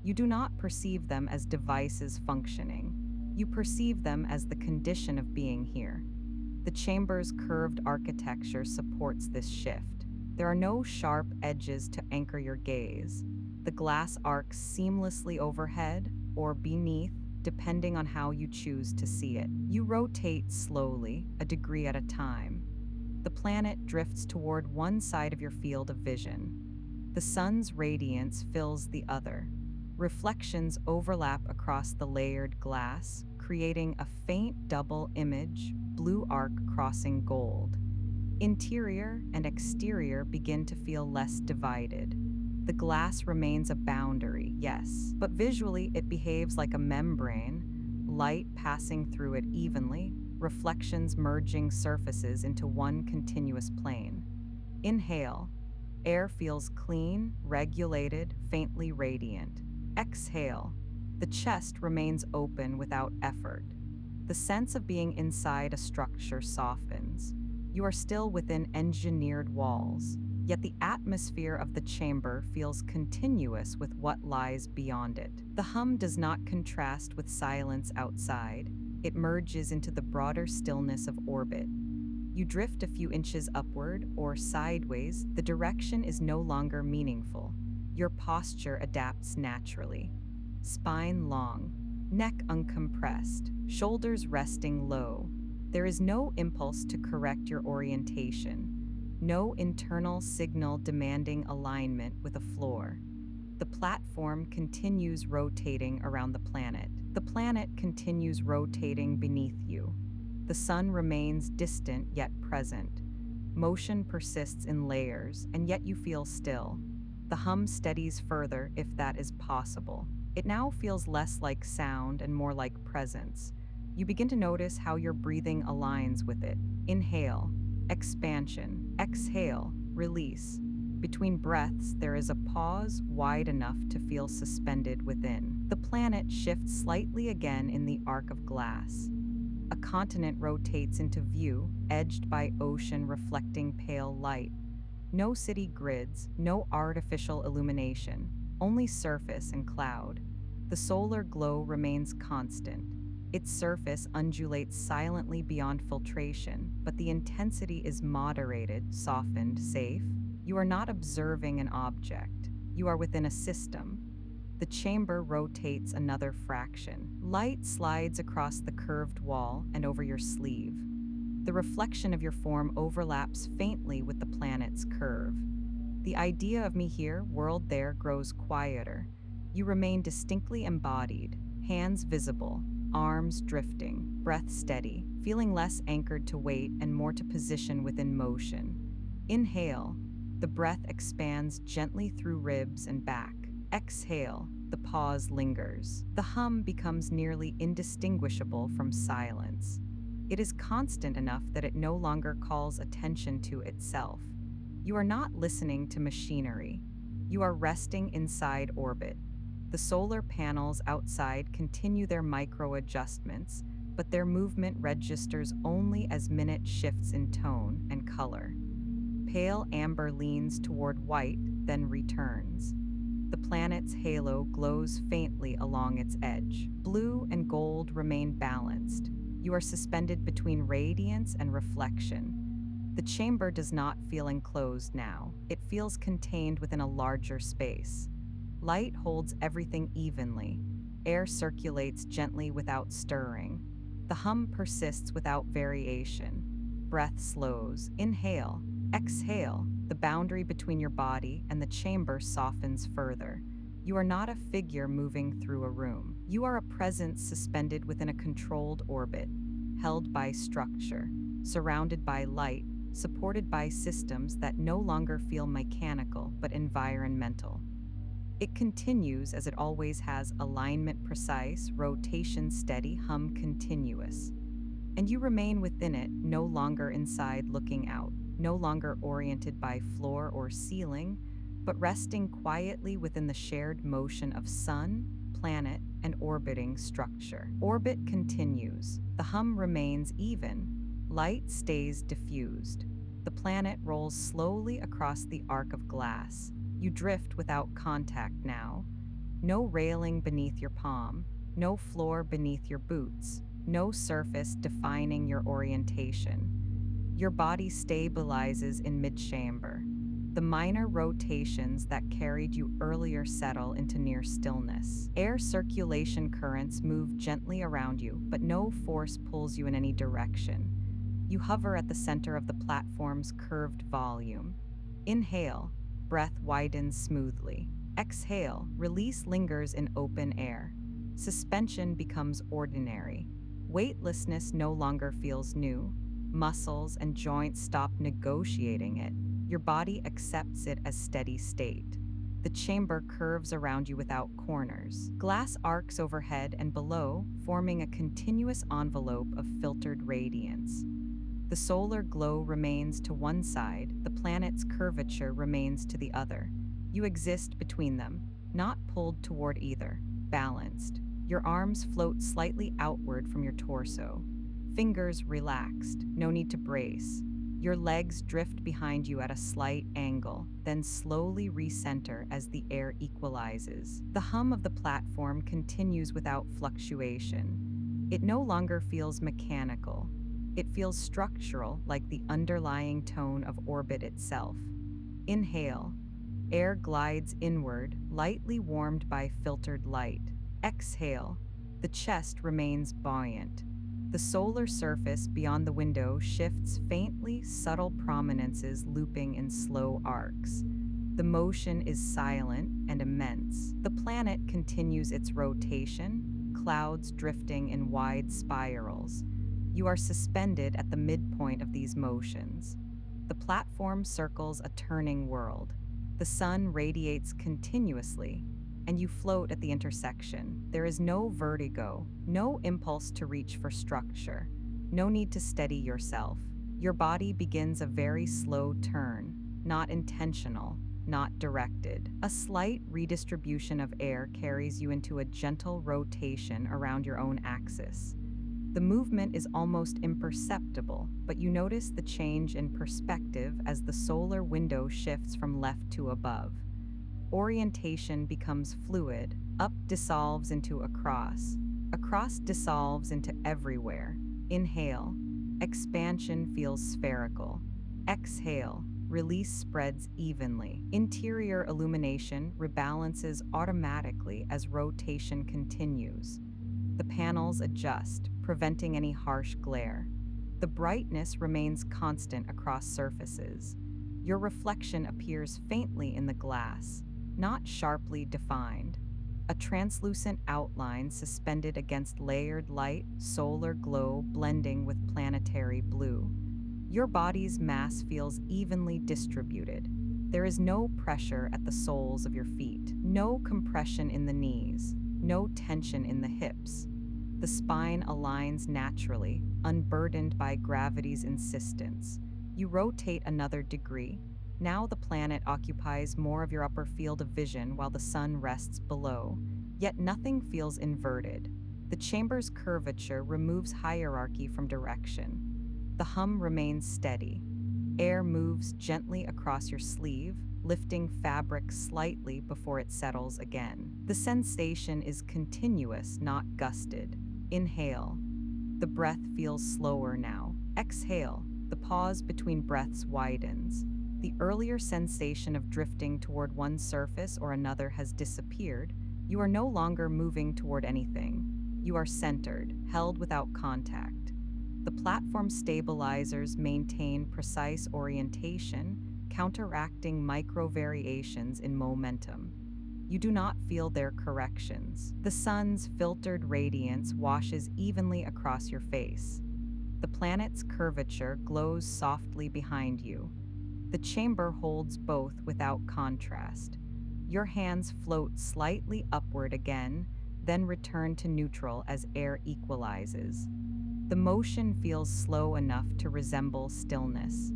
Speaker 1: You do not perceive them as devices functioning. You perceive them as the condition of being here. The chamber's curved architecture supports this shift. There are no sharp edges to anchor your gaze. The glass arcs seamlessly overhead or beneath, depending on how you choose to see it. You rotate slowly, a degree at a time. The planet drifts toward one side of your field of vision. The sun's radiance fills the other. Reflections overlap across the layered glass, creating a faint double image, blue arc crossing gold. Interior and exterior begin to feel less divided. The glass remains a boundary, yes, but visually it behaves like a membrane, light passing through it evenly, reflections merging surfaces into one continuous plane. Inhale. Air feels clean, regulated, faintly radiant. Exhale. The chest remains open without effort. The sense of being inside a structure softens. You are still within engineered walls, yet the atmosphere of the chamber feels continuous with what lies beyond it. The hum does not contrast with silence outside. It merges into the broader stillness of orbit. You drift a few inches upward or sideways, the direction is no longer meaningful. Your posture adapts naturally. Spine long, neck uncompressed, shoulders resting low. There is no impulse to correct your orientation, no internal signal demanding alignment with a floor. The platform continues rotating around the planet. The planet continues rotating beneath you. The sun remains distant yet present. Motion persists in layers, and yet you feel still. The hum steadies further if that is possible. It now feels less like sound and more like presence. You begin to notice how your breathing aligns with it. Inhale, expansion, exhale, release. Between breaths, there is a pause wide enough to feel suspended within. The planet shifts slightly again in the arc of glass. A continent rotates into view, edged by ocean reflecting pale light. No city grids, no artificial illumination, only surface and cloud. The solar glow remains constant. Its surface undulates silently beyond filtration, but the intensity is moderated, softened, safe. You are not observing an object. You are within a system. The chamber rotates another fraction. Light slides across the curved wall and over your sleeve. The reflection of your form overlaps faintly with the planet's curve. The idea of me here, world there, grows quieter. You remain distinctly embodied, hands visible, arms drifting, breath steady, feeling less anchored to weight and more to position within motion. Inhale, the breath expands gently through ribs and back. Exhale, the pause lingers. The hum becomes nearly indistinguishable from silence. It is constant enough that it no longer calls attention to itself. You are not listening to machinery. You are resting inside orbit. The solar panels outside continue their micro adjustments, but their movement registers only as minute shifts in tone and color. Pale amber leans toward white, then returns. The planet's halo glows faintly along its edge. Blue and gold remain balanced. You are suspended between radiance and reflection. The chamber does not feel enclosed now. It feels contained within a larger space. Light holds everything evenly. Air circulates gently without stirring. The hum persists without variation. Breath slows. Inhale. Exhale. The boundary between your body and the chamber softens further. You are not a figure moving through a room. You are a presence suspended within a controlled orbit, held by structure, surrounded by light, supported by systems that no longer feel mechanical but environmental. It continues as it always has: alignment precise, rotation steady, hum continuous. And you remain within it, no longer inside looking out, no longer oriented by floor or ceiling, but resting quietly within the shared motion of sun, planet, and orbiting structure. Orbit continues. The hum remains even. Light stays diffused. The planet rolls slowly across the arc of glass. You drift without contact now. No railing beneath your palm, no floor beneath your boots, no surface defining your orientation. Your body stabilizes in mid-chamber. The minor rotations that carried you earlier settle into near stillness. Air circulation currents move gently around you, but no force pulls you in any direction. You hover at the center of the platform's curved volume. Inhale, breath widens smoothly. Exhale, release lingers in open air. Suspension becomes ordinary. Weightlessness no longer feels new. Muscles and joints stop negotiating it. Your body accepts it as steady state. The chamber curves around you without corners. Glass arcs overhead and below, forming a continuous envelope of filtered radiance. The solar glow remains to one side, the planet's curvature remains to the other. You exist between them, not pulled toward either, balanced. Your arms float slightly outward from your torso. Fingers relaxed, no need to brace. Your legs drift behind you at a slight angle, then slowly recenter as the air equalizes. The hum of the platform continues without fluctuation. It no longer feels mechanical. It feels structural, like the underlying tone of orbit itself. Inhale. Air glides inward, lightly warmed by filtered light. Exhale. The chest remains buoyant. The solar surface beyond the window shifts faintly, subtle prominences looping in slow arcs. The motion is silent and immense. The planet continues its rotation, clouds drifting in wide spirals. You are suspended at the midpoint of these motions. The platform circles a turning world. The sun radiates continuously, and you float at the intersection. There is no vertigo, no impulse to reach for structure, no need to steady yourself. Your body begins a very slow turn, not intentional, not directed. A slight redistribution of air carries you into a gentle rotation around your own axis. The movement is almost imperceptible, but you notice the change in perspective as the solar window shifts from left to above. Orientation becomes fluid, up dissolves into across dissolves into everywhere. Inhale, expansion feels spherical. Exhale, release spreads evenly. Interior illumination rebalances automatically as rotation continues. The panels adjust, preventing any harsh glare. The brightness remains constant across surfaces. Your reflection appears faintly in the glass, not sharply defined. A translucent outline suspended against layered light, solar glow blending with planetary blue. Your body's mass feels evenly distributed. There is no pressure at the soles of your feet, no compression in the knees, no tension in the hips. The spine aligns naturally, unburdened by gravity's insistence. You rotate another degree. Now the planet occupies more of your upper field of vision while the sun rests below, yet nothing feels inverted. The chamber's curvature removes hierarchy from direction. The hum remains steady. Air moves gently across your sleeve, lifting fabric slightly before it settles again. The sensation is continuous, not gusted. Inhale. The breath feels slower now. Exhale. The pause between breaths widens. The earlier sensation of drifting toward one surface or another has disappeared. You are no longer moving toward anything. You are centered, held without contact. The platform stabilizers maintain precise orientation, counteracting micro variations in momentum. You do not feel their corrections. The sun's filtered radiance washes evenly across your face. The planet's curvature glows softly behind you. The chamber holds both without contrast. Your hands float slightly upward again, then return to neutral as air equalizes. The motion feels slow enough to resemble stillness.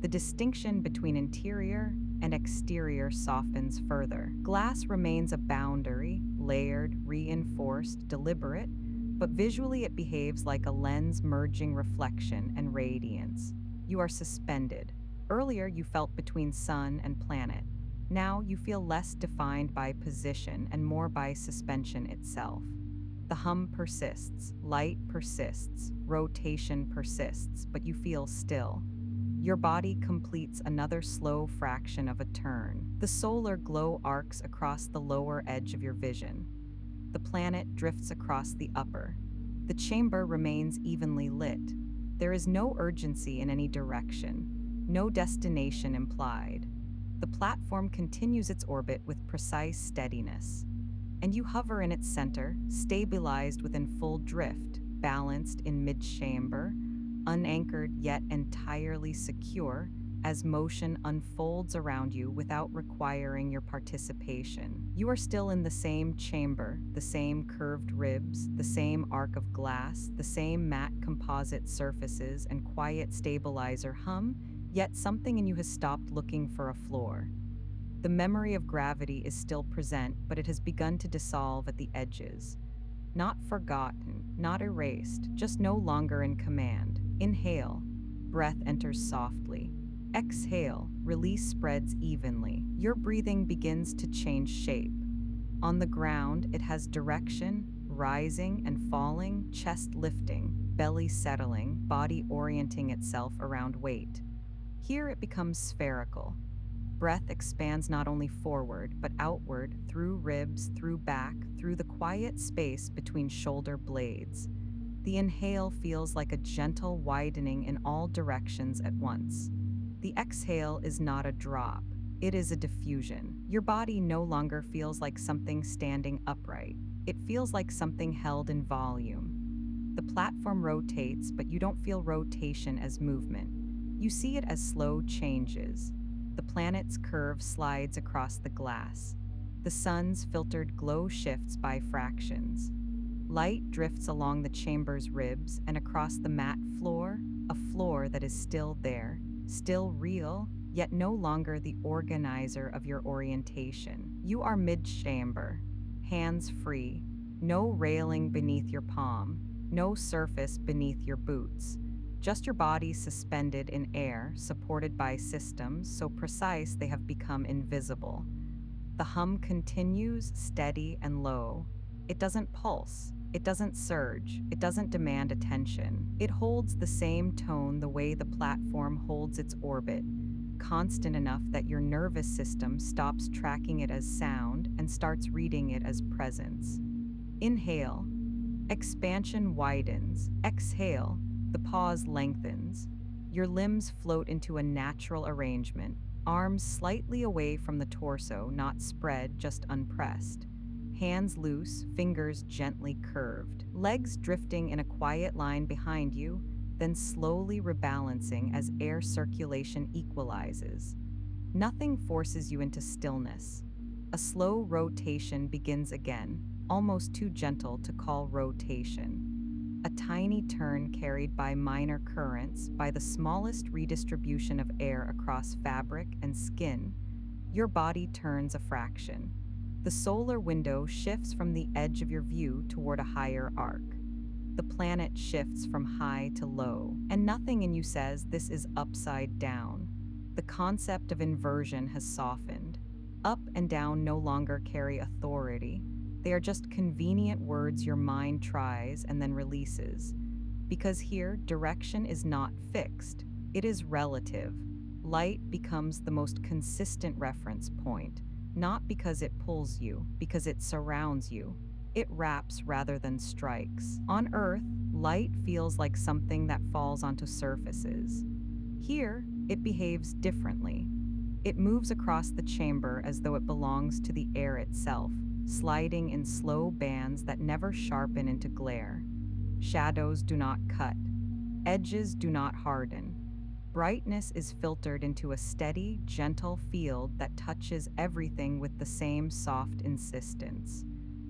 Speaker 1: The distinction between interior and exterior softens further. Glass remains a boundary, layered, reinforced, deliberate, but visually it behaves like a lens merging reflection and radiance. You are suspended. Earlier you felt between sun and planet. Now you feel less defined by position and more by suspension itself. The hum persists, light persists, rotation persists, but you feel still. Your body completes another slow fraction of a turn. The solar glow arcs across the lower edge of your vision. The planet drifts across the upper. The chamber remains evenly lit. There is no urgency in any direction, no destination implied. The platform continues its orbit with precise steadiness, and you hover in its center, stabilized within full drift, balanced in mid-chamber, unanchored yet entirely secure, as motion unfolds around you without requiring your participation. You are still in the same chamber, the same curved ribs, the same arc of glass, the same matte composite surfaces and quiet stabilizer hum, yet something in you has stopped looking for a floor. The memory of gravity is still present, but it has begun to dissolve at the edges. Not forgotten, not erased, just no longer in command. Inhale, breath enters softly. Exhale, release spreads evenly. Your breathing begins to change shape. On the ground, it has direction, rising and falling, chest lifting, belly settling, body orienting itself around weight. Here it becomes spherical. Breath expands not only forward, but outward, through ribs, through back, through the quiet space between shoulder blades. The inhale feels like a gentle widening in all directions at once. The exhale is not a drop, it is a diffusion. Your body no longer feels like something standing upright, it feels like something held in volume. The platform rotates, but you don't feel rotation as movement. You see it as slow changes. The planet's curve slides across the glass. The sun's filtered glow shifts by fractions. Light drifts along the chamber's ribs and across the matte floor, a floor that is still there, still real, yet no longer the organizer of your orientation. You are mid-chamber, hands free, no railing beneath your palm, no surface beneath your boots. Just your body suspended in air, supported by systems so precise they have become invisible. The hum continues, steady and low. It doesn't pulse. It doesn't surge. It doesn't demand attention. It holds the same tone the way the platform holds its orbit, constant enough that your nervous system stops tracking it as sound and starts reading it as presence. Inhale. Expansion widens. Exhale. The pause lengthens. Your limbs float into a natural arrangement, arms slightly away from the torso, not spread, just unpressed. Hands loose, fingers gently curved. Legs drifting in a quiet line behind you, then slowly rebalancing as air circulation equalizes. Nothing forces you into stillness. A slow rotation begins again, almost too gentle to call rotation. A tiny turn carried by minor currents, by the smallest redistribution of air across fabric and skin, your body turns a fraction. The solar window shifts from the edge of your view toward a higher arc. The planet shifts from high to low, and nothing in you says this is upside down. The concept of inversion has softened. Up and down no longer carry authority. They are just convenient words your mind tries and then releases. Because here, direction is not fixed, it is relative. Light becomes the most consistent reference point, not because it pulls you, because it surrounds you. It wraps rather than strikes. On Earth, light feels like something that falls onto surfaces. Here, it behaves differently. It moves across the chamber as though it belongs to the air itself, sliding in slow bands that never sharpen into glare. Shadows do not cut. Edges do not harden. Brightness is filtered into a steady, gentle field that touches everything with the same soft insistence.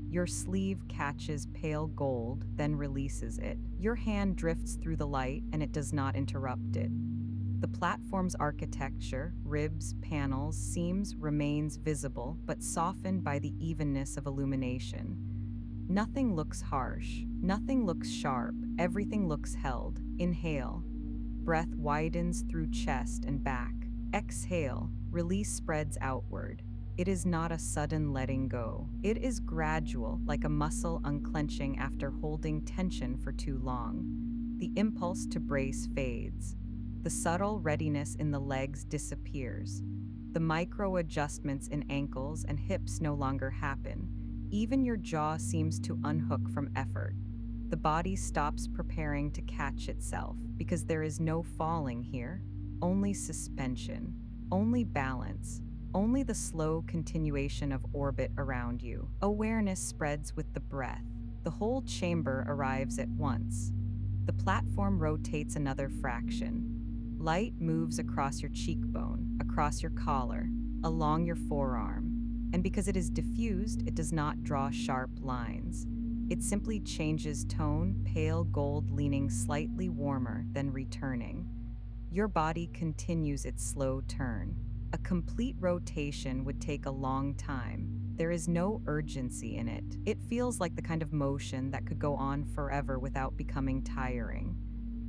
Speaker 1: Your sleeve catches pale gold, then releases it. Your hand drifts through the light and it does not interrupt it. The platform's architecture, ribs, panels, seams remains visible, but softened by the evenness of illumination. Nothing looks harsh, nothing looks sharp, everything looks held. Inhale. Breath widens through chest and back. Exhale. Release spreads outward. It is not a sudden letting go. It is gradual, like a muscle unclenching after holding tension for too long. The impulse to brace fades. The subtle readiness in the legs disappears. The micro adjustments in ankles and hips no longer happen. Even your jaw seems to unhook from effort. The body stops preparing to catch itself because there is no falling here, only suspension, only balance, only the slow continuation of orbit around you. Awareness spreads with the breath. The whole chamber arrives at once. The platform rotates another fraction. Light moves across your cheekbone, across your collar, along your forearm. And because it is diffused, it does not draw sharp lines. It simply changes tone, pale gold leaning slightly warmer, then returning. Your body continues its slow turn. A complete rotation would take a long time. There is no urgency in it. It feels like the kind of motion that could go on forever without becoming tiring.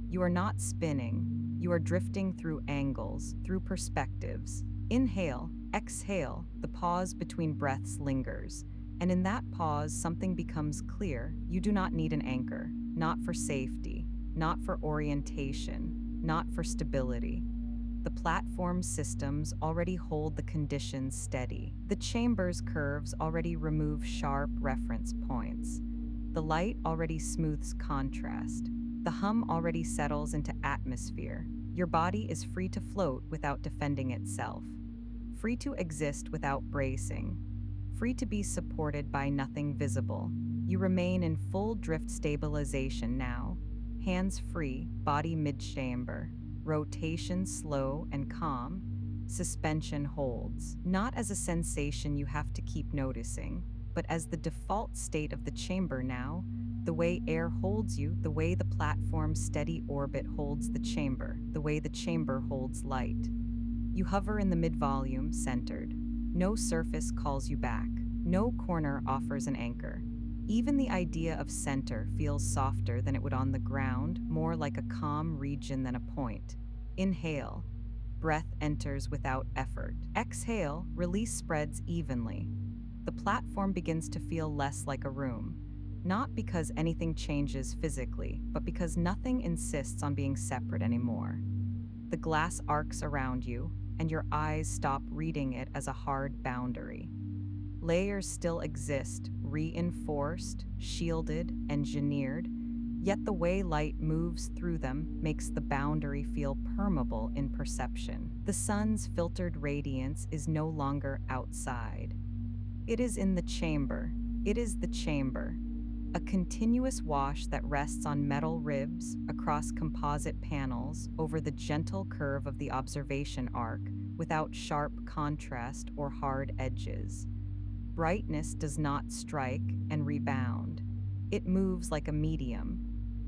Speaker 1: You are not spinning. You are drifting through angles, through perspectives. Inhale, exhale, the pause between breaths lingers. And in that pause, something becomes clear. You do not need an anchor, not for safety, not for orientation, not for stability. The platform systems already hold the conditions steady. The chamber's curves already remove sharp reference points. The light already smooths contrast. The hum already settles into atmosphere. Your body is free to float without defending itself, free to exist without bracing, free to be supported by nothing visible. You remain in full drift stabilization now, hands free, body mid-chamber, rotation slow and calm, suspension holds, not as a sensation you have to keep noticing, but as the default state of the chamber now, the way air holds you, the way the platform's steady orbit holds the chamber, the way the chamber holds light. You hover in the mid-volume, centered. No surface calls you back. No corner offers an anchor. Even the idea of center feels softer than it would on the ground, more like a calm region than a point. Inhale. Breath enters without effort. Exhale, release spreads evenly. The platform begins to feel less like a room. Not because anything changes physically, but because nothing insists on being separate anymore. The glass arcs around you, and your eyes stop reading it as a hard boundary. Layers still exist, reinforced, shielded, engineered, yet the way light moves through them makes the boundary feel permeable in perception. The sun's filtered radiance is no longer outside. It is in the chamber. It is the chamber. A continuous wash that rests on metal ribs, across composite panels, over the gentle curve of the observation arc, without sharp contrast or hard edges. Brightness does not strike and rebound. It moves like a medium.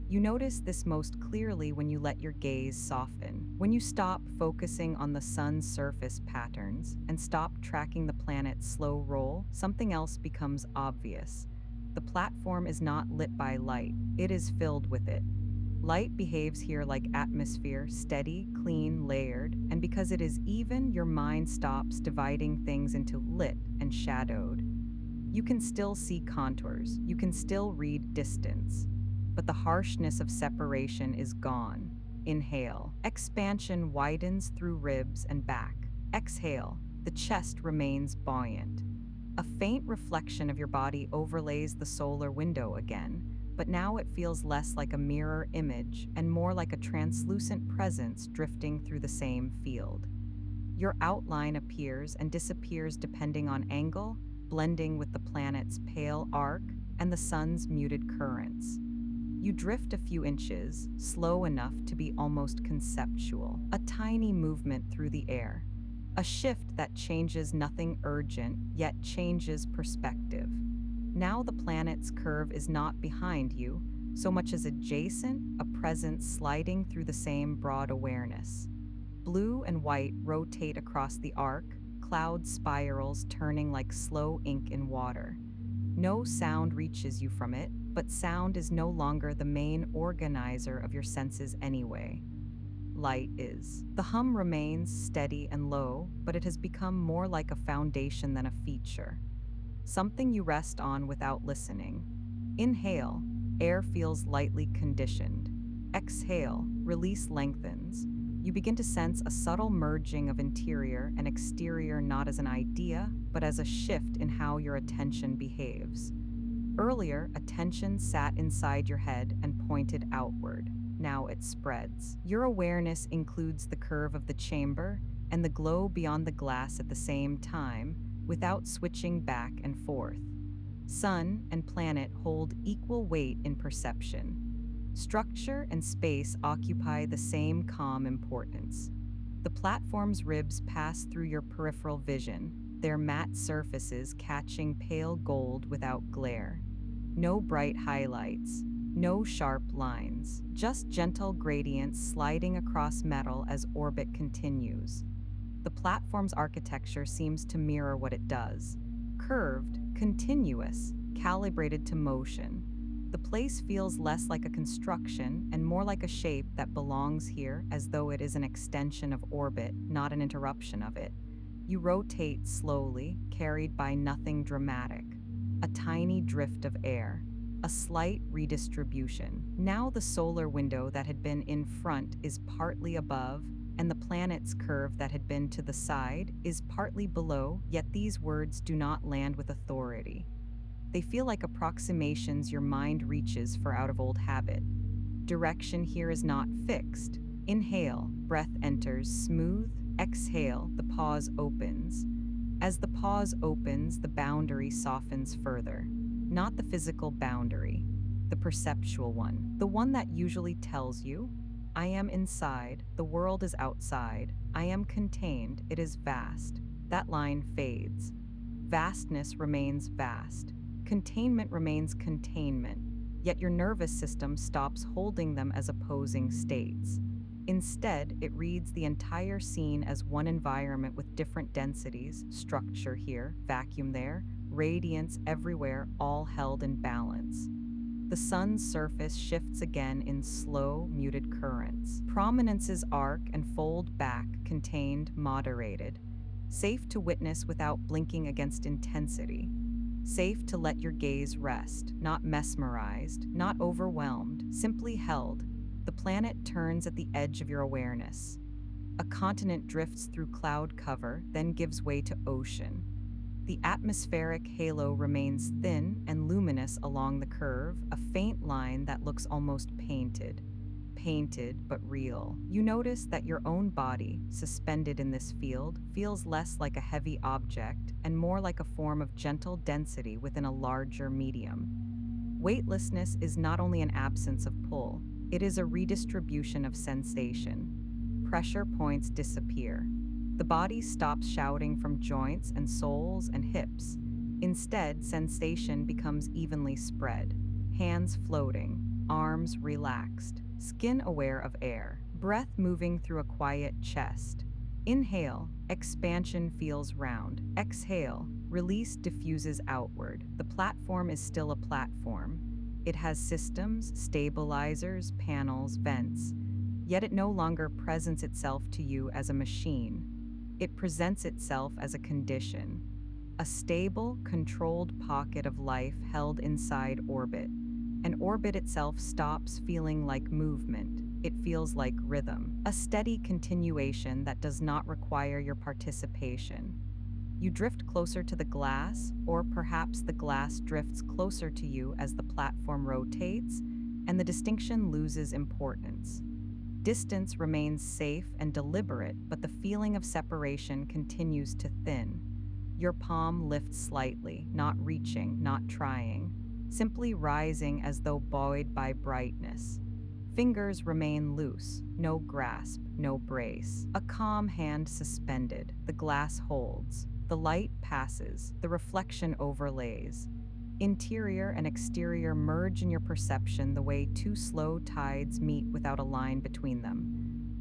Speaker 1: You notice this most clearly when you let your gaze soften, when you stop focusing on the sun's surface patterns and stop tracking the planet's slow roll, something else becomes obvious. The platform is not lit by light, it is filled with it. Light behaves here like atmosphere, steady, clean, layered, and because it is even, your mind stops dividing things into lit and shadowed. You can still see contours, you can still read distance, but the harshness of separation is gone. Inhale. Expansion widens through ribs and back. Exhale. The chest remains buoyant. A faint reflection of your body overlays the solar window again, but now it feels less like a mirror image and more like a translucent presence drifting through the same field. Your outline appears and disappears depending on angle, blending with the planet's pale arc and the sun's muted currents. You drift a few inches, slow enough to be almost conceptual, a tiny movement through the air. A shift that changes nothing urgent, yet changes perspective. Now the planet's curve is not behind you, so much as adjacent, a presence sliding through the same broad awareness. Blue and white rotate across the arc, cloud spirals turning like slow ink in water. No sound reaches you from it, but sound is no longer the main organizer of your senses anyway. Light is. The hum remains steady and low, but it has become more like a foundation than a feature. Something you rest on without listening. Inhale, air feels lightly conditioned. Exhale, release lengthens. You begin to sense a subtle merging of interior and exterior not as an idea, but as a shift in how your attention behaves. Earlier, attention sat inside your head and pointed outward. Now it spreads. Your awareness includes the curve of the chamber and the glow beyond the glass at the same time, without switching back and forth. Sun and planet hold equal weight in perception. Structure and space occupy the same calm importance. The platform's ribs pass through your peripheral vision, their matte surfaces catching pale gold without glare. No bright highlights, no sharp lines, just gentle gradients sliding across metal as orbit continues. The platform's architecture seems to mirror what it does. curved, continuous, calibrated to motion. The place feels less like a construction and more like a shape that belongs here, as though it is an extension of orbit, not an interruption of it. You rotate slowly, carried by nothing dramatic. A tiny drift of air, a slight redistribution. Now the solar window that had been in front is partly above, and the planet's curve that had been to the side is partly below, yet these words do not land with authority. They feel like approximations your mind reaches for out of old habit. Direction here is not fixed. Inhale, breath enters, smooth. Exhale, the pause opens. As the pause opens, the boundary softens further. Not the physical boundary, the perceptual one. The one that usually tells you, I am inside, the world is outside. I am contained, it is vast. That line fades. Vastness remains vast. Containment remains containment, yet your nervous system stops holding them as opposing states. Instead, it reads the entire scene as one environment with different densities, structure here, vacuum there, radiance everywhere, all held in balance. The sun's surface shifts again in slow, muted currents. Prominences arc and fold back, contained, moderated. Safe to witness without blinking against intensity. Safe to let your gaze rest, not mesmerized, not overwhelmed, simply held. The planet turns at the edge of your awareness. A continent drifts through cloud cover, then gives way to ocean. The atmospheric halo remains thin and luminous along the curve, a faint line that looks almost painted. Painted, but real. You notice that your own body, suspended in this field, feels less like a heavy object and more like a form of gentle density within a larger medium. Weightlessness is not only an absence of pull, it is a redistribution of sensation. Pressure points disappear. The body stops shouting from joints and soles and hips. Instead, sensation becomes evenly spread. Hands floating, arms relaxed, skin aware of air, breath moving through a quiet chest. Inhale, expansion feels round. Exhale, release diffuses outward. The platform is still a platform. It has systems, stabilizers, panels, vents. Yet it no longer presents itself to you as a machine. It presents itself as a condition. A stable, controlled pocket of life held inside orbit. And orbit itself stops feeling like movement. It feels like rhythm, a steady continuation that does not require your participation. You drift closer to the glass, or perhaps the glass drifts closer to you as the platform rotates, and the distinction loses importance. Distance remains safe and deliberate, but the feeling of separation continues to thin. Your palm lifts slightly, not reaching, not trying, simply rising as though buoyed by brightness. Fingers remain loose, no grasp, no brace. A calm hand suspended, the glass holds. The light passes, the reflection overlays. Interior and exterior merge in your perception the way two slow tides meet without a line between them.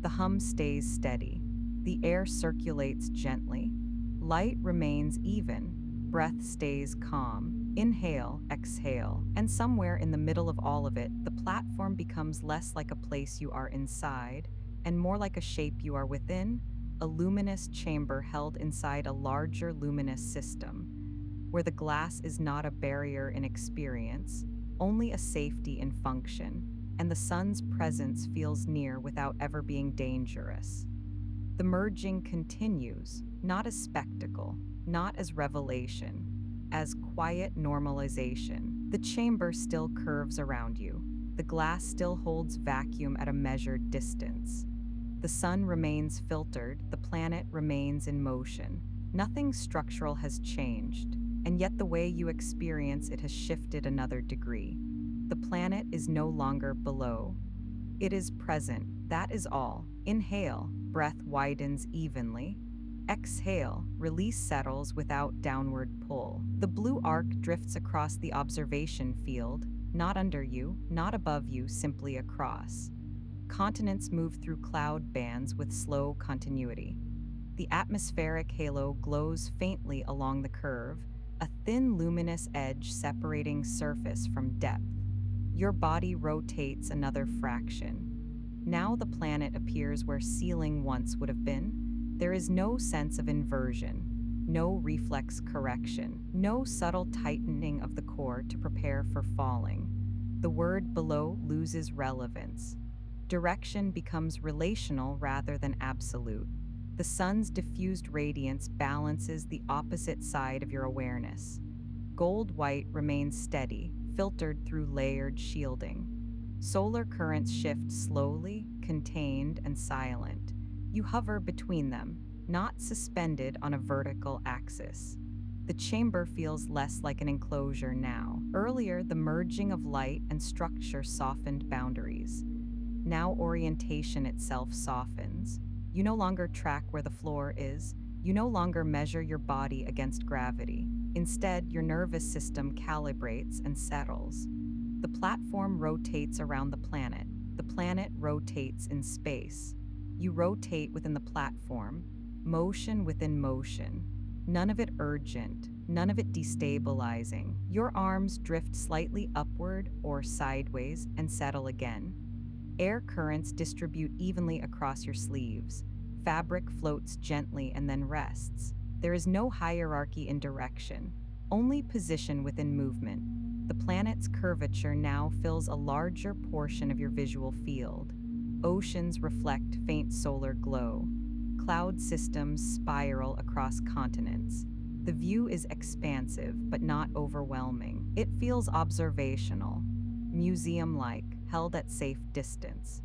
Speaker 1: The hum stays steady. The air circulates gently. Light remains even. Breath stays calm. Inhale, exhale, and somewhere in the middle of all of it, the platform becomes less like a place you are inside and more like a shape you are within, a luminous chamber held inside a larger luminous system, where the glass is not a barrier in experience, only a safety in function, and the sun's presence feels near without ever being dangerous. The merging continues, not as spectacle, not as revelation, as quiet normalization. The chamber still curves around you. The glass still holds vacuum at a measured distance. The sun remains filtered, the planet remains in motion. Nothing structural has changed, and yet the way you experience it has shifted another degree. The planet is no longer below. It is present, that is all. Inhale, breath widens evenly. Exhale, release settles without downward pull. The blue arc drifts across the observation field, not under you, not above you, simply across. Continents move through cloud bands with slow continuity. The atmospheric halo glows faintly along the curve, a thin luminous edge separating surface from depth. Your body rotates another fraction. Now the planet appears where ceiling once would have been. There is no sense of inversion, no reflex correction, no subtle tightening of the core to prepare for falling. The word below loses relevance. Direction becomes relational rather than absolute. The sun's diffused radiance balances the opposite side of your awareness. Gold white remains steady, filtered through layered shielding. Solar currents shift slowly, contained, and silent. You hover between them, not suspended on a vertical axis. The chamber feels less like an enclosure now. Earlier, the merging of light and structure softened boundaries. Now, orientation itself softens. You no longer track where the floor is. You no longer measure your body against gravity. Instead, your nervous system calibrates and settles. The platform rotates around the planet. The planet rotates in space. You rotate within the platform, motion within motion. None of it urgent, none of it destabilizing. Your arms drift slightly upward or sideways and settle again. Air currents distribute evenly across your sleeves. Fabric floats gently and then rests. There is no hierarchy in direction, only position within movement. The planet's curvature now fills a larger portion of your visual field. Oceans reflect faint solar glow. Cloud systems spiral across continents. The view is expansive but not overwhelming. It feels observational, museum-like, held at safe distance.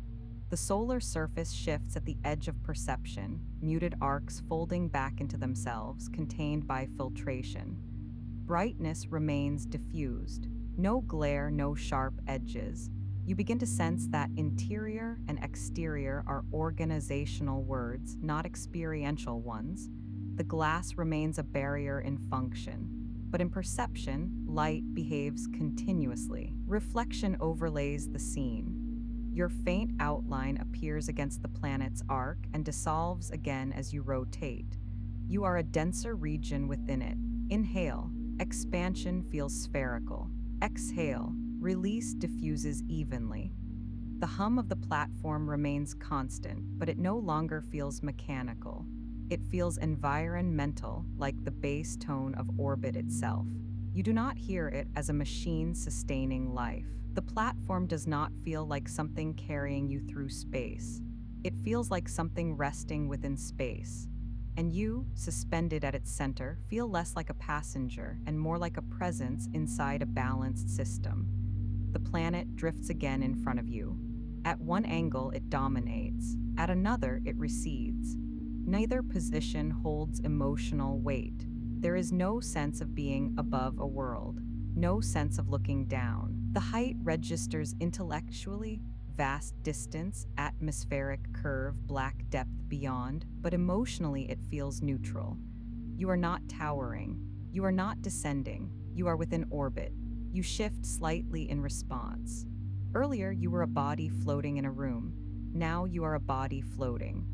Speaker 1: The solar surface shifts at the edge of perception, muted arcs folding back into themselves, contained by filtration. Brightness remains diffused. No glare, no sharp edges. You begin to sense that interior and exterior are organizational words, not experiential ones. The glass remains a barrier in function, but in perception, light behaves continuously. Reflection overlays the scene. Your faint outline appears against the planet's arc and dissolves again as you rotate. You are a denser region within it. Inhale, expansion feels spherical. Exhale, release diffuses evenly. The hum of the platform remains constant, but it no longer feels mechanical. It feels environmental, like the bass tone of orbit itself. You do not hear it as a machine sustaining life. The platform does not feel like something carrying you through space. It feels like something resting within space. And you, suspended at its center, feel less like a passenger and more like a presence inside a balanced system. The planet drifts again in front of you. At one angle, it dominates. At another, it recedes. Neither position holds emotional weight. There is no sense of being above a world, no sense of looking down. The height registers intellectually, vast distance, atmospheric curve, black depth beyond, but emotionally it feels neutral. You are not towering. You are not descending. You are within orbit. You shift slightly in response. Earlier, you were a body floating in a room. Now you are a body floating.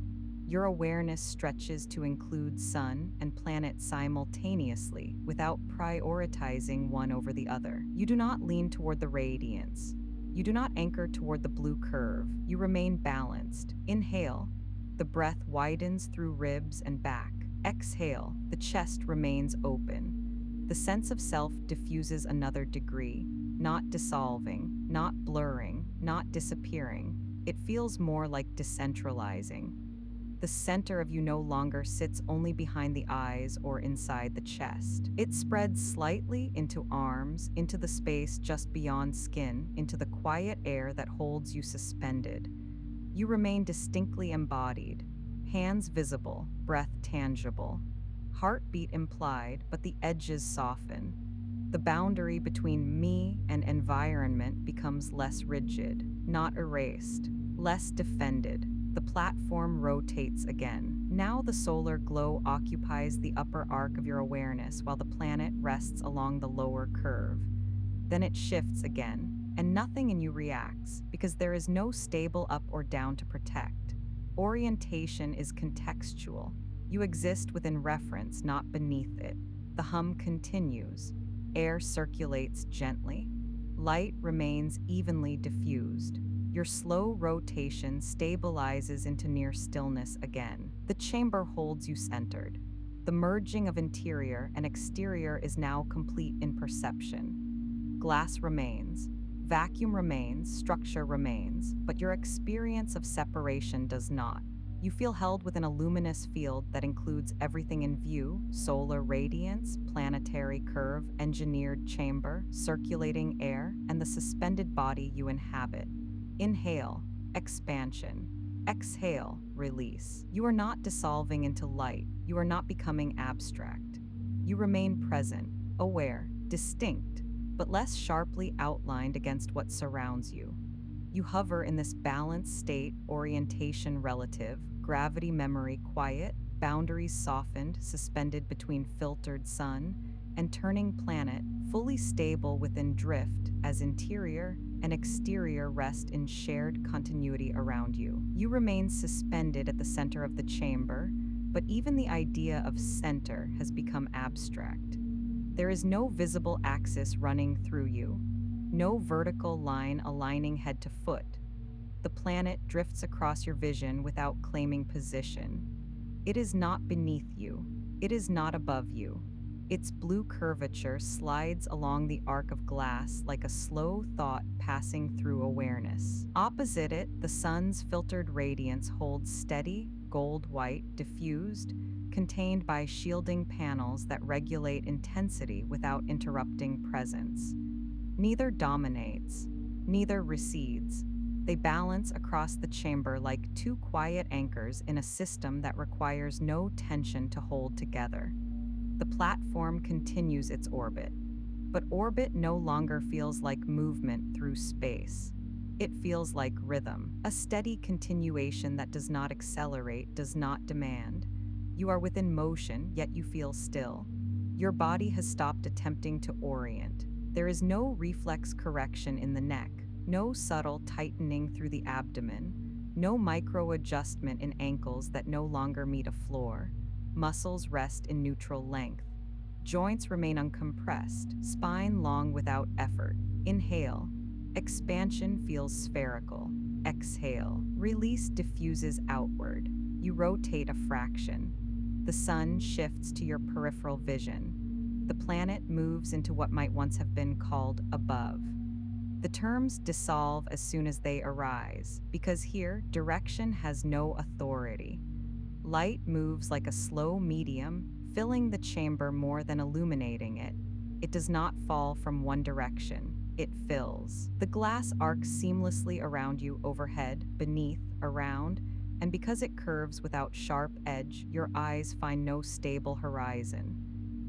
Speaker 1: Your awareness stretches to include sun and planet simultaneously, without prioritizing one over the other. You do not lean toward the radiance. You do not anchor toward the blue curve. You remain balanced. Inhale. The breath widens through ribs and back. Exhale. The chest remains open. The sense of self diffuses another degree, not dissolving, not blurring, not disappearing. It feels more like decentralizing. The center of you no longer sits only behind the eyes or inside the chest. It spreads slightly into arms, into the space just beyond skin, into the quiet air that holds you suspended. You remain distinctly embodied, hands visible, breath tangible, heartbeat implied, but the edges soften. The boundary between me and environment becomes less rigid, not erased, less defended. The platform rotates again. Now the solar glow occupies the upper arc of your awareness while the planet rests along the lower curve. Then it shifts again, and nothing in you reacts because there is no stable up or down to protect. Orientation is contextual. You exist within reference, not beneath it. The hum continues. Air circulates gently. Light remains evenly diffused. Your slow rotation stabilizes into near stillness again. The chamber holds you centered. The merging of interior and exterior is now complete in perception. Glass remains, vacuum remains, structure remains, but your experience of separation does not. You feel held within a luminous field that includes everything in view: solar radiance, planetary curve, engineered chamber, circulating air, and the suspended body you inhabit. Inhale, expansion. Exhale, release. You are not dissolving into light. You are not becoming abstract. You remain present, aware, distinct, but less sharply outlined against what surrounds you. You hover in this balanced state, orientation relative, gravity memory quiet, boundaries softened, suspended between filtered sun and turning planet, fully stable within drift as interior and exterior rest in shared continuity around you. You remain suspended at the center of the chamber, but even the idea of center has become abstract. There is no visible axis running through you, no vertical line aligning head to foot. The planet drifts across your vision without claiming position. It is not beneath you. It is not above you. Its blue curvature slides along the arc of glass like a slow thought passing through awareness. Opposite it, the sun's filtered radiance holds steady, gold-white, diffused, contained by shielding panels that regulate intensity without interrupting presence. Neither dominates, neither recedes. They balance across the chamber like two quiet anchors in a system that requires no tension to hold together. The platform continues its orbit, but orbit no longer feels like movement through space. It feels like rhythm, a steady continuation that does not accelerate, does not demand. You are within motion, yet you feel still. Your body has stopped attempting to orient. There is no reflex correction in the neck, no subtle tightening through the abdomen, no micro adjustment in ankles that no longer meet a floor. Muscles rest in neutral length. Joints remain uncompressed, spine long without effort. Inhale. Expansion feels spherical. Exhale. Release diffuses outward. You rotate a fraction. The sun shifts to your peripheral vision. The planet moves into what might once have been called above. The terms dissolve as soon as they arise, because here, direction has no authority. Light moves like a slow medium, filling the chamber more than illuminating it. It does not fall from one direction. It fills. The glass arcs seamlessly around you, overhead, beneath, around, and because it curves without sharp edge, your eyes find no stable horizon.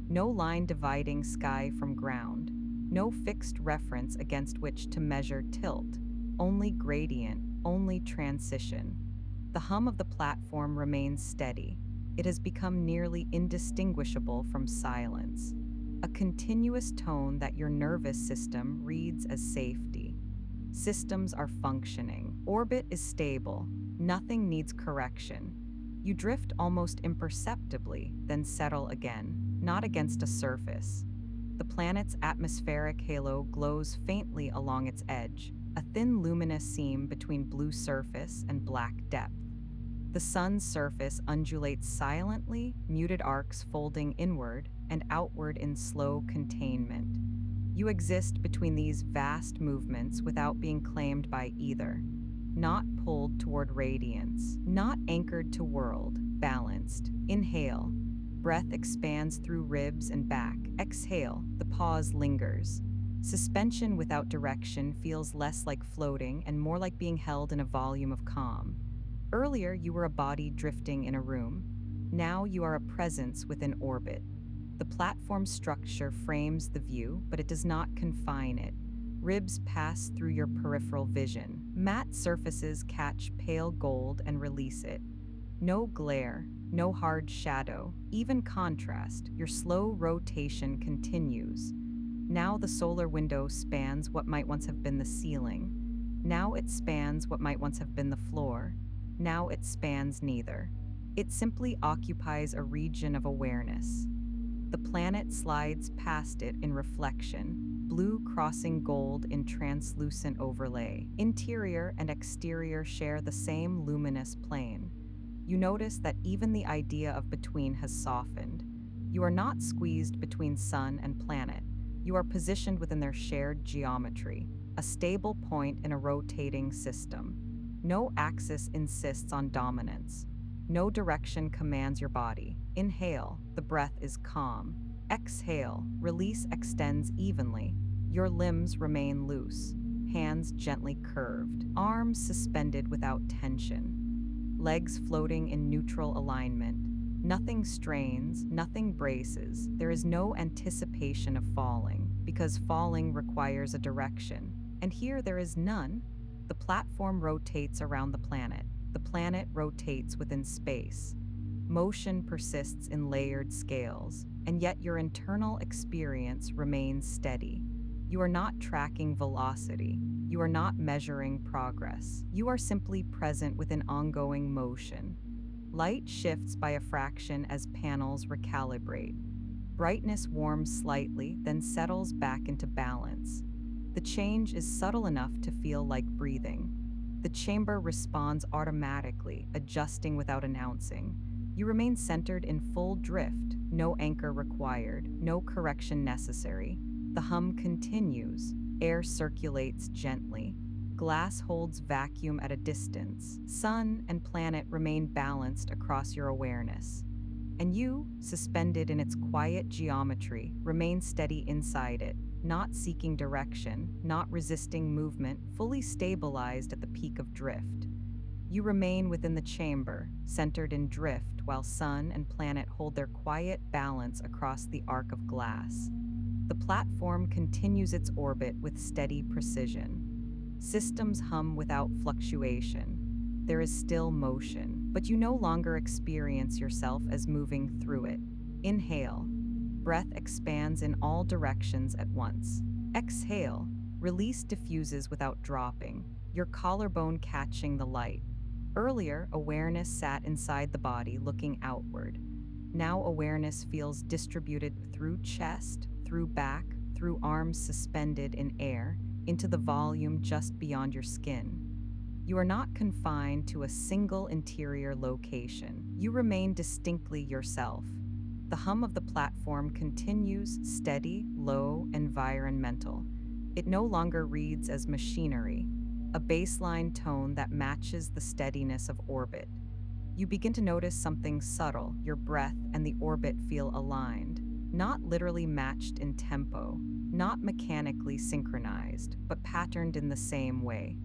Speaker 1: No line dividing sky from ground. No fixed reference against which to measure tilt. Only gradient, only transition. The hum of the platform remains steady. It has become nearly indistinguishable from silence, a continuous tone that your nervous system reads as safety. Systems are functioning. Orbit is stable. Nothing needs correction. You drift almost imperceptibly, then settle again, not against a surface. The planet's atmospheric halo glows faintly along its edge, a thin luminous seam between blue surface and black depth. The sun's surface undulates silently, muted arcs folding inward and outward in slow containment. You exist between these vast movements without being claimed by either. Not pulled toward radiance, not anchored to world, balanced. Inhale. Breath expands through ribs and back. Exhale. The pause lingers. Suspension without direction feels less like floating and more like being held in a volume of calm. Earlier, you were a body drifting in a room. Now you are a presence within orbit. The platform structure frames the view, but it does not confine it. Ribs pass through your peripheral vision. Matte surfaces catch pale gold and release it. No glare, no hard shadow, even contrast. Your slow rotation continues. Now the solar window spans what might once have been the ceiling. Now it spans what might once have been the floor. Now it spans neither. It simply occupies a region of awareness. The planet slides past it in reflection, blue crossing gold in translucent overlay. Interior and exterior share the same luminous plane. You notice that even the idea of between has softened. You are not squeezed between sun and planet. You are positioned within their shared geometry, a stable point in a rotating system. No axis insists on dominance. No direction commands your body. Inhale, the breath is calm. Exhale, release extends evenly. Your limbs remain loose, hands gently curved, arms suspended without tension, legs floating in neutral alignment. Nothing strains, nothing braces. There is no anticipation of falling, because falling requires a direction. And here there is none. The platform rotates around the planet. The planet rotates within space. Motion persists in layered scales, and yet your internal experience remains steady. You are not tracking velocity. You are not measuring progress. You are simply present within ongoing motion. Light shifts by a fraction as panels recalibrate. Brightness warms slightly, then settles back into balance. The change is subtle enough to feel like breathing. The chamber responds automatically, adjusting without announcing. You remain centered in full drift, no anchor required, no correction necessary. The hum continues. Air circulates gently. Glass holds vacuum at a distance. Sun and planet remain balanced across your awareness. And you, suspended in its quiet geometry, remain steady inside it, not seeking direction, not resisting movement, fully stabilized at the peak of drift. You remain within the chamber, centered in drift, while sun and planet hold their quiet balance across the arc of glass. The platform continues its orbit with steady precision. Systems hum without fluctuation. There is still motion, but you no longer experience yourself as moving through it. Inhale. Breath expands in all directions at once. Exhale. Release diffuses without dropping, your collarbone catching the light. Earlier, awareness sat inside the body, looking outward. Now awareness feels distributed through chest, through back, through arms suspended in air, into the volume just beyond your skin. You are not confined to a single interior location. You remain distinctly yourself. The hum of the platform continues, steady, low, environmental. It no longer reads as machinery, a baseline tone that matches the steadiness of orbit. You begin to notice something subtle. Your breath and the orbit feel aligned, not literally matched in tempo, not mechanically synchronized, but patterned in the same way.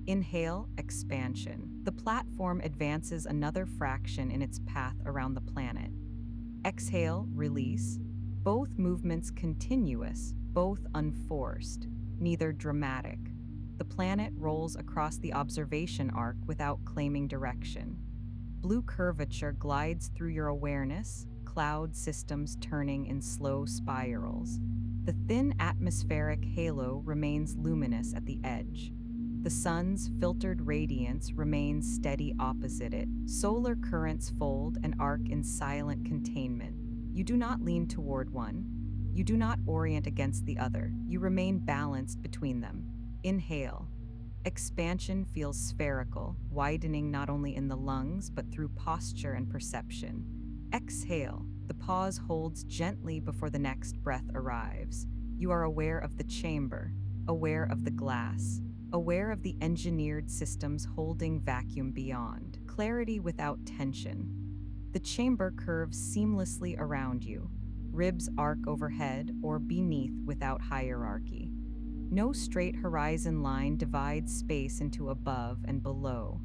Speaker 1: Inhale, expansion. The platform advances another fraction in its path around the planet. Exhale, release. Both movements continuous, both unforced, neither dramatic. The planet rolls across the observation arc without claiming direction. Blue curvature glides through your awareness, cloud systems turning in slow spirals. The thin atmospheric halo remains luminous at the edge. The sun's filtered radiance remains steady opposite it. Solar currents fold and arc in silent containment. You do not lean toward one. You do not orient against the other. You remain balanced between them. Inhale. Expansion feels spherical, widening not only in the lungs but through posture and perception. Exhale. The pause holds gently before the next breath arrives. You are aware of the chamber, aware of the glass, aware of the engineered systems holding vacuum beyond. Clarity without tension. The chamber curves seamlessly around you. Ribs arc overhead or beneath without hierarchy. No straight horizon line divides space into above and below.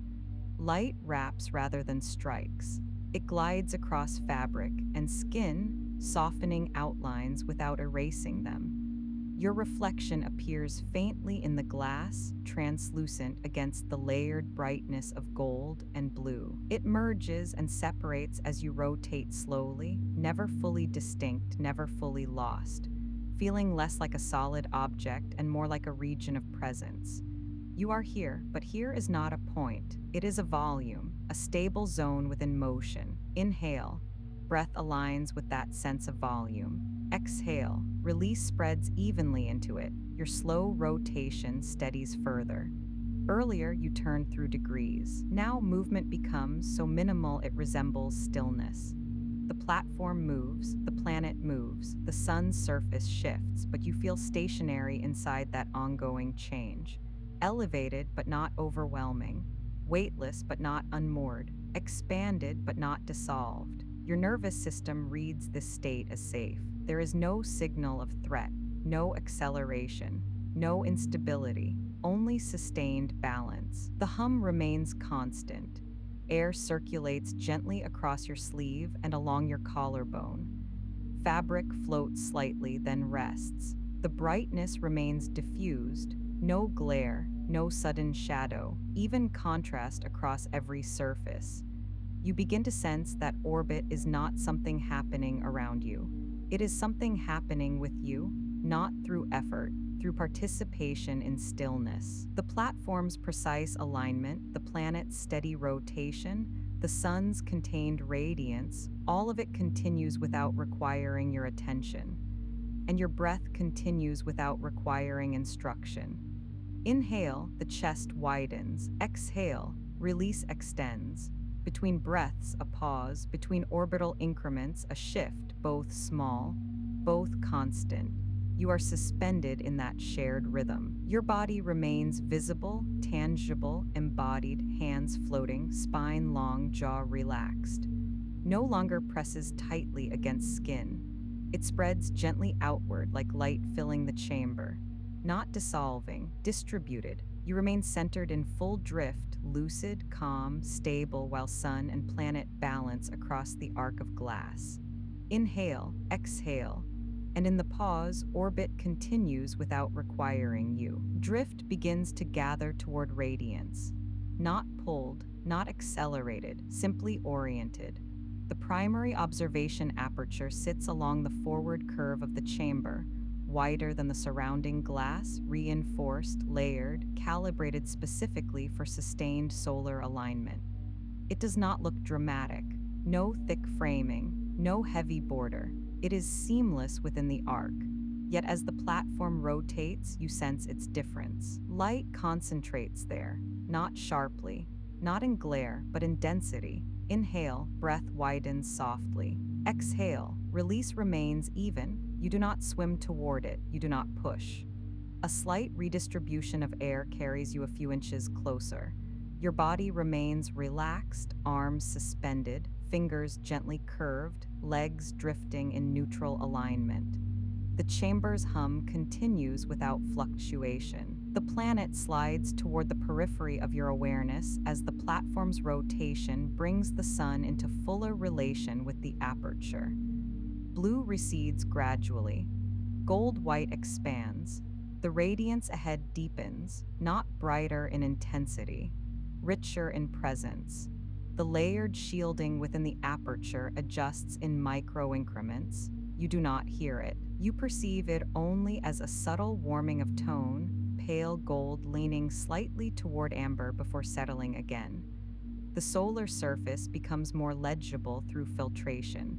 Speaker 1: Light wraps rather than strikes. It glides across fabric and skin, softening outlines without erasing them. Your reflection appears faintly in the glass, translucent against the layered brightness of gold and blue. It merges and separates as you rotate slowly, never fully distinct, never fully lost, feeling less like a solid object and more like a region of presence. You are here, but here is not a point. It is a volume, a stable zone within motion. Inhale. breath aligns with that sense of volume. Exhale, release spreads evenly into it. Your slow rotation steadies further. Earlier, you turned through degrees. Now, movement becomes so minimal it resembles stillness. The platform moves, the planet moves, the sun's surface shifts, but you feel stationary inside that ongoing change. Elevated but not overwhelming, weightless but not unmoored, expanded but not dissolved. Your nervous system reads this state as safe. There is no signal of threat, no acceleration, no instability, only sustained balance. The hum remains constant. Air circulates gently across your sleeve and along your collarbone. Fabric floats slightly, then rests. The brightness remains diffused, no glare, no sudden shadow, even contrast across every surface. You begin to sense that orbit is not something happening around you. It is something happening with you, not through effort, through participation in stillness. The platform's precise alignment, the planet's steady rotation, the sun's contained radiance, all of it continues without requiring your attention. And your breath continues without requiring instruction. Inhale, the chest widens. Exhale, release extends. Between breaths, a pause. Between orbital increments, a shift, both small, both constant. You are suspended in that shared rhythm. Your body remains visible, tangible, embodied, hands floating, spine long, jaw relaxed. No longer presses tightly against skin. It spreads gently outward like light filling the chamber. Not dissolving, distributed. You remain centered in full drift, lucid, calm, stable, while sun and planet balance across the arc of glass. Inhale, exhale, and in the pause, orbit continues without requiring you. Drift begins to gather toward radiance. Not pulled, not accelerated, simply oriented. The primary observation aperture sits along the forward curve of the chamber, wider than the surrounding glass, reinforced, layered, calibrated specifically for sustained solar alignment. It does not look dramatic, no thick framing, no heavy border. It is seamless within the arc. Yet as the platform rotates, you sense its difference. Light concentrates there, not sharply, not in glare, but in density. Inhale, breath widens softly. Exhale, release remains even. You do not swim toward it, you do not push. A slight redistribution of air carries you a few inches closer. Your body remains relaxed, arms suspended, fingers gently curved, legs drifting in neutral alignment. The chamber's hum continues without fluctuation. The planet slides toward the periphery of your awareness as the platform's rotation brings the sun into fuller relation with the aperture. Blue recedes gradually. Gold-white expands. The radiance ahead deepens, not brighter in intensity, richer in presence. The layered shielding within the aperture adjusts in micro increments. You do not hear it. You perceive it only as a subtle warming of tone, pale gold leaning slightly toward amber before settling again. The solar surface becomes more legible through filtration.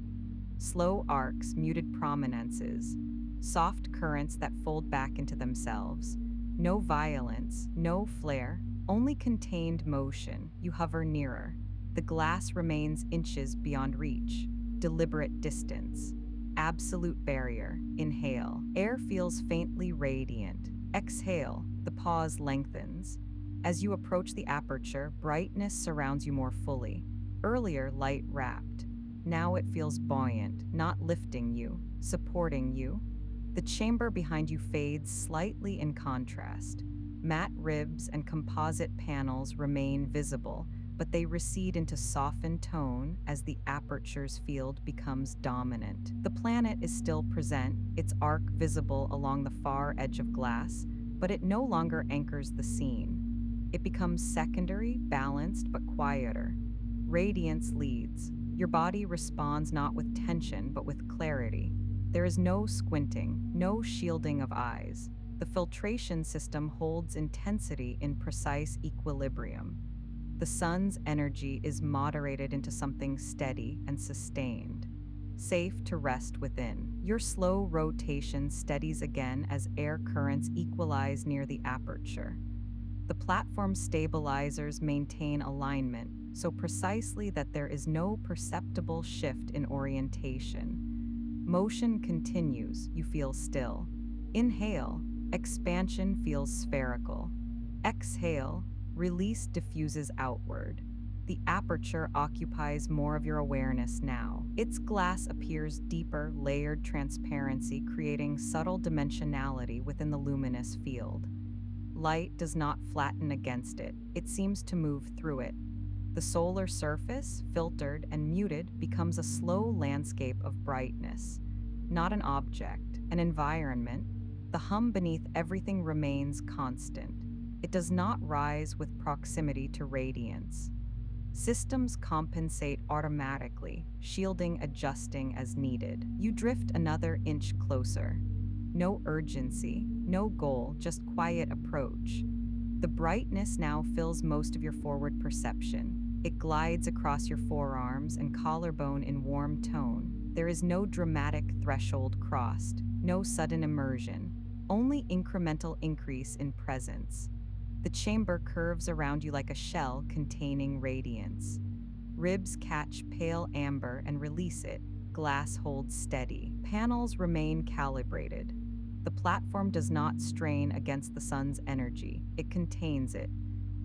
Speaker 1: Slow arcs, muted prominences, soft currents that fold back into themselves. No violence, no flare, only contained motion. You hover nearer. The glass remains inches beyond reach. Deliberate distance. Absolute barrier. Inhale. Air feels faintly radiant. Exhale. The pause lengthens. As you approach the aperture, brightness surrounds you more fully. Earlier, light wrapped. Now it feels buoyant, not lifting you, supporting you. The chamber behind you fades slightly in contrast. Matte ribs and composite panels remain visible, but they recede into softened tone as the aperture's field becomes dominant. The planet is still present, its arc visible along the far edge of glass, but it no longer anchors the scene. It becomes secondary, balanced, but quieter. Radiance leads. Your body responds not with tension, but with clarity. There is no squinting, no shielding of eyes. The filtration system holds intensity in precise equilibrium. The sun's energy is moderated into something steady and sustained. safe to rest within. Your slow rotation steadies again as air currents equalize near the aperture. The platform stabilizers maintain alignment, so precisely that there is no perceptible shift in orientation. Motion continues, you feel still. Inhale, expansion feels spherical. Exhale, release diffuses outward. The aperture occupies more of your awareness now. Its glass appears deeper, layered transparency, creating subtle dimensionality within the luminous field. Light does not flatten against it, it seems to move through it. The solar surface, filtered and muted, becomes a slow landscape of brightness. Not an object, an environment. The hum beneath everything remains constant. It does not rise with proximity to radiance. Systems compensate automatically, shielding, adjusting as needed. You drift another inch closer. No urgency, no goal, just quiet approach. The brightness now fills most of your forward perception. It glides across your forearms and collarbone in warm tone. There is no dramatic threshold crossed, no sudden immersion, only incremental increase in presence. The chamber curves around you like a shell containing radiance. Ribs catch pale amber and release it. Glass holds steady. Panels remain calibrated. The platform does not strain against the sun's energy. It contains it.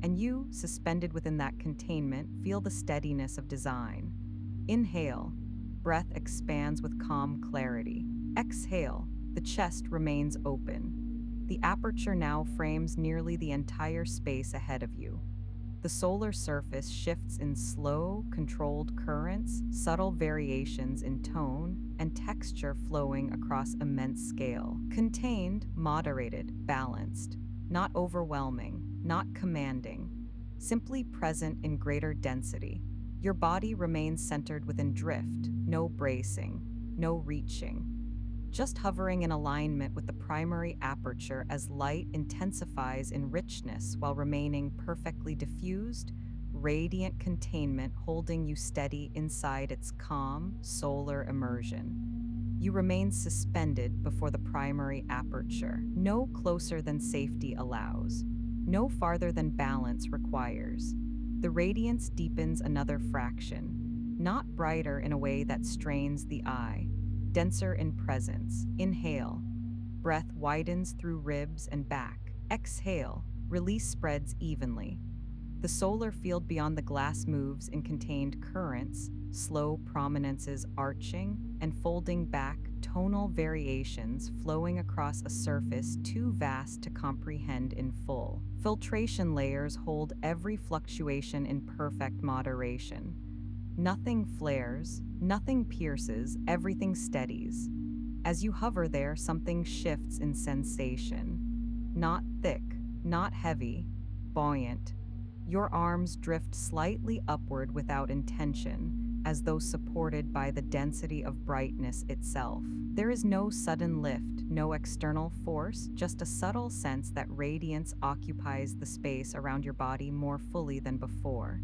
Speaker 1: And you, suspended within that containment, feel the steadiness of design. Inhale. Breath expands with calm clarity. Exhale. The chest remains open. The aperture now frames nearly the entire space ahead of you. The solar surface shifts in slow, controlled currents, subtle variations in tone and texture flowing across immense scale. Contained, moderated, balanced. Not overwhelming, not commanding. Simply present in greater density. Your body remains centered within drift, no bracing, no reaching. Just hovering in alignment with the primary aperture as light intensifies in richness while remaining perfectly diffused, radiant containment holding you steady inside its calm, solar immersion. You remain suspended before the primary aperture, no closer than safety allows, no farther than balance requires. The radiance deepens another fraction, not brighter in a way that strains the eye, denser in presence. Inhale. Breath widens through ribs and back. Exhale. Release spreads evenly. The solar field beyond the glass moves in contained currents, slow prominences arching and folding back, tonal variations flowing across a surface too vast to comprehend in full. Filtration layers hold every fluctuation in perfect moderation. Nothing flares, nothing pierces, everything steadies. As you hover there, something shifts in sensation. Not thick, not heavy, buoyant. Your arms drift slightly upward without intention, as though supported by the density of brightness itself. There is no sudden lift, no external force, just a subtle sense that radiance occupies the space around your body more fully than before.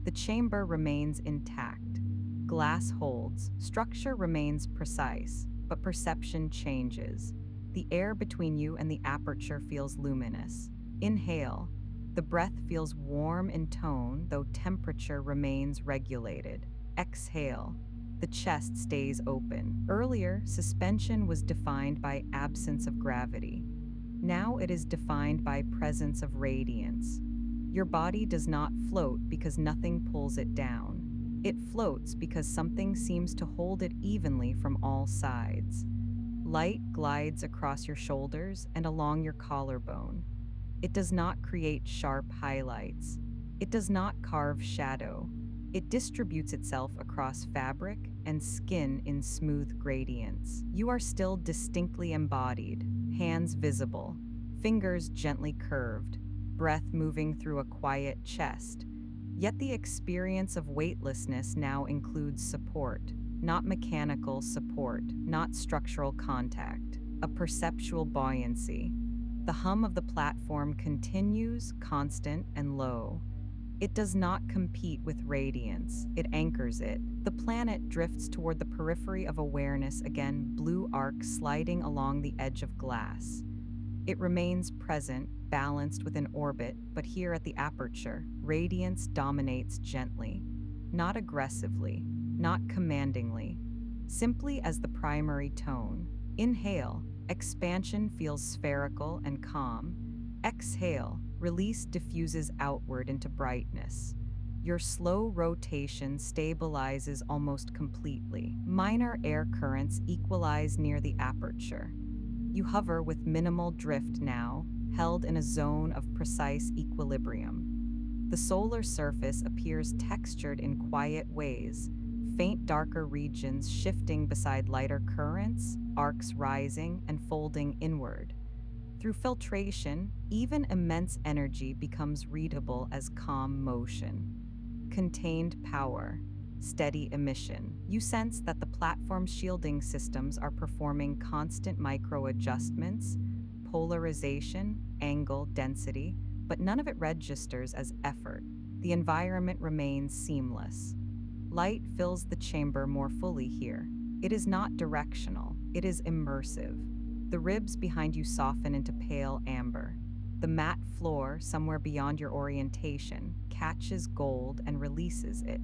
Speaker 1: The chamber remains intact. Glass holds. Structure remains precise, but perception changes. The air between you and the aperture feels luminous. Inhale. The breath feels warm in tone, though temperature remains regulated. Exhale. The chest stays open. Earlier, suspension was defined by absence of gravity. Now it is defined by presence of radiance. Your body does not float because nothing pulls it down. It floats because something seems to hold it evenly from all sides. Light glides across your shoulders and along your collarbone. It does not create sharp highlights. It does not carve shadow. It distributes itself across fabric and skin in smooth gradients. You are still distinctly embodied, hands visible, fingers gently curved, breath moving through a quiet chest. Yet the experience of weightlessness now includes support, not mechanical support, not structural contact, a perceptual buoyancy. The hum of the platform continues, constant and low. It does not compete with radiance, it anchors it. The planet drifts toward the periphery of awareness again, blue arc sliding along the edge of glass. It remains present, balanced within orbit, but here at the aperture, radiance dominates gently, not aggressively, not commandingly, simply as the primary tone. Inhale, expansion feels spherical and calm. Exhale, release diffuses outward into brightness. Your slow rotation stabilizes almost completely. Minor air currents equalize near the aperture. You hover with minimal drift now, held in a zone of precise equilibrium. The solar surface appears textured in quiet ways, faint darker regions shifting beside lighter currents, arcs rising and folding inward. Through filtration, even immense energy becomes readable as calm motion. Contained power, steady emission. You sense that the platform's shielding systems are performing constant micro adjustments, polarization, angle, density, but none of it registers as effort. The environment remains seamless. Light fills the chamber more fully here. It is not directional, it is immersive. The ribs behind you soften into pale amber. The matte floor, somewhere beyond your orientation, catches gold and releases it.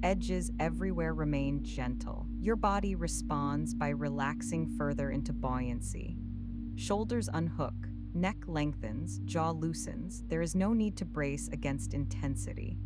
Speaker 1: Edges everywhere remain gentle. Your body responds by relaxing further into buoyancy. Shoulders unhook, neck lengthens, jaw loosens. There is no need to brace against intensity.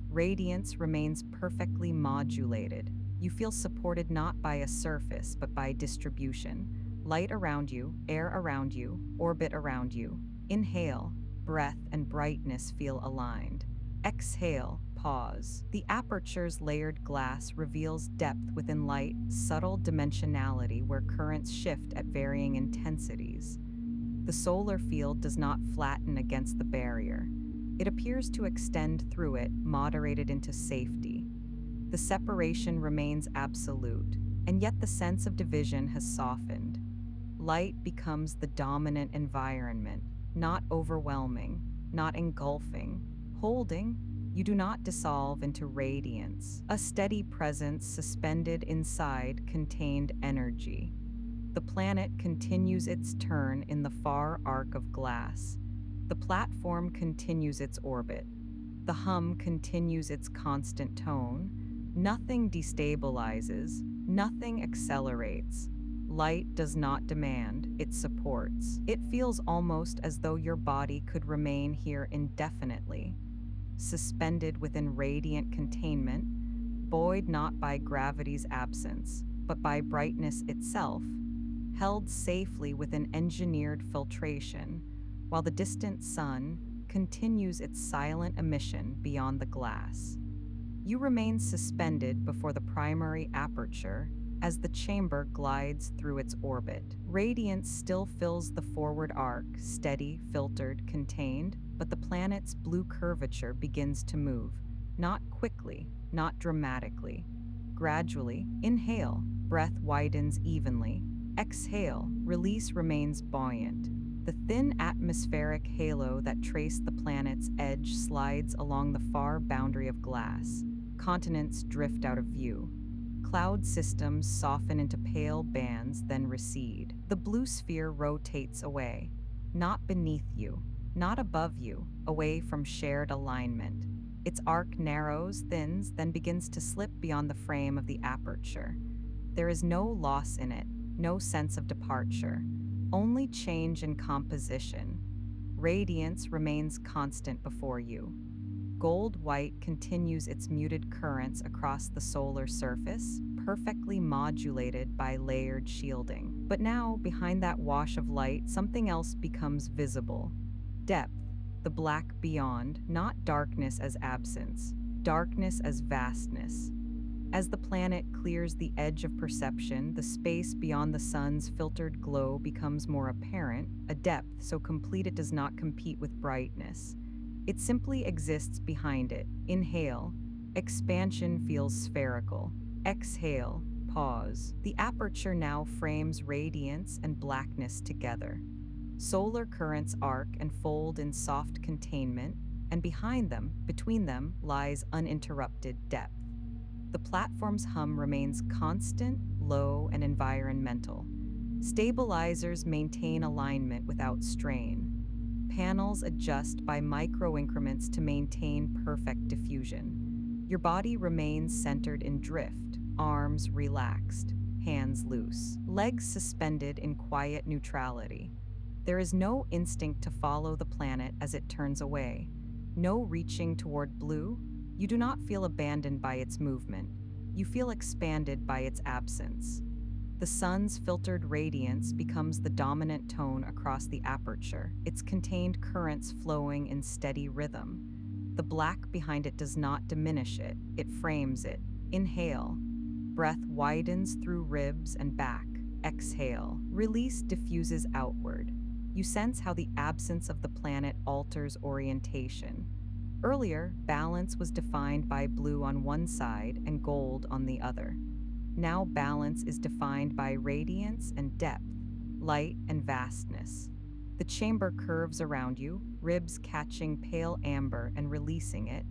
Speaker 1: Radiance remains perfectly modulated. You feel supported not by a surface, but by distribution. Light around you, air around you, orbit around you. Inhale, breath and brightness feel aligned. Exhale, pause. The aperture's layered glass reveals depth within light, subtle dimensionality where currents shift at varying intensities. The solar field does not flatten against the barrier. It appears to extend through it, moderated into safety. The separation remains absolute, and yet the sense of division has softened. Light becomes the dominant environment, not overwhelming, not engulfing. Holding, you do not dissolve into radiance. A steady presence suspended inside contained energy. The planet continues its turn in the far arc of glass. The platform continues its orbit. The hum continues its constant tone. Nothing destabilizes, nothing accelerates. Light does not demand, it supports. It feels almost as though your body could remain here indefinitely, suspended within radiant containment, buoyed not by gravity's absence, but by brightness itself, held safely within engineered filtration, while the distant sun continues its silent emission beyond the glass. You remain suspended before the primary aperture as the chamber glides through its orbit. Radiance still fills the forward arc, steady, filtered, contained, but the planet's blue curvature begins to move, not quickly, not dramatically. Gradually, inhale, breath widens evenly. Exhale, release remains buoyant. The thin atmospheric halo that traced the planet's edge slides along the far boundary of glass. Continents drift out of view. Cloud systems soften into pale bands, then recede. The blue sphere rotates away, not beneath you, not above you, away from shared alignment. Its arc narrows, thins, then begins to slip beyond the frame of the aperture. There is no loss in it, no sense of departure, only change in composition. Radiance remains constant before you. Gold-white continues its muted currents across the solar surface, perfectly modulated by layered shielding. But now, behind that wash of light, something else becomes visible. Depth, the black beyond, not darkness as absence, darkness as vastness. As the planet clears the edge of perception, the space beyond the sun's filtered glow becomes more apparent, a depth so complete it does not compete with brightness. It simply exists behind it. Inhale, expansion feels spherical. Exhale, pause. The aperture now frames radiance and blackness together. Solar currents arc and fold in soft containment, and behind them, between them, lies uninterrupted depth. The platform's hum remains constant, low, and environmental. Stabilizers maintain alignment without strain. Panels adjust by micro increments to maintain perfect diffusion. Your body remains centered in drift, arms relaxed, hands loose, legs suspended in quiet neutrality. There is no instinct to follow the planet as it turns away, no reaching toward blue. You do not feel abandoned by its movement. You feel expanded by its absence. The sun's filtered radiance becomes the dominant tone across the aperture, its contained currents flowing in steady rhythm. The black behind it does not diminish it, it frames it. Inhale. Breath widens through ribs and back. Exhale. Release diffuses outward. You sense how the absence of the planet alters orientation. Earlier, balance was defined by blue on one side and gold on the other. Now balance is defined by radiance and depth, light and vastness. The chamber curves around you, ribs catching pale amber and releasing it.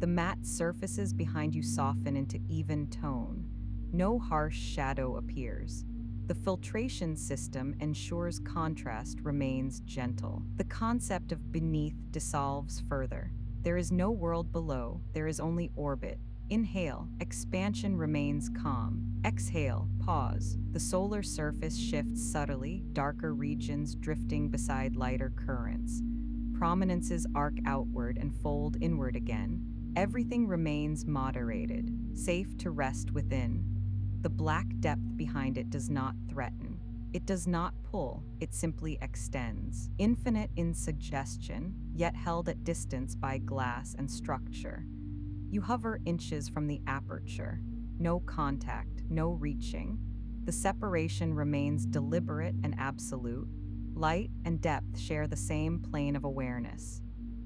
Speaker 1: The matte surfaces behind you soften into even tone. No harsh shadow appears. The filtration system ensures contrast remains gentle. The concept of beneath dissolves further. There is no world below, there is only orbit. Inhale, expansion remains calm. Exhale, pause. The solar surface shifts subtly, darker regions drifting beside lighter currents. Prominences arc outward and fold inward again. Everything remains moderated, safe to rest within. The black depth behind it does not threaten. It does not pull, it simply extends. Infinite in suggestion, yet held at distance by glass and structure. You hover inches from the aperture. No contact, no reaching. The separation remains deliberate and absolute. Light and depth share the same plane of awareness.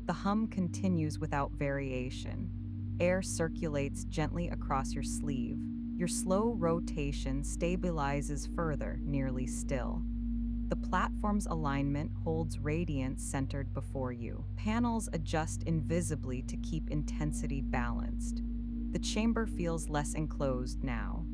Speaker 1: The hum continues without variation. Air circulates gently across your sleeve. Your slow rotation stabilizes further, nearly still. The platform's alignment holds radiance centered before you. Panels adjust invisibly to keep intensity balanced. The chamber feels less enclosed now.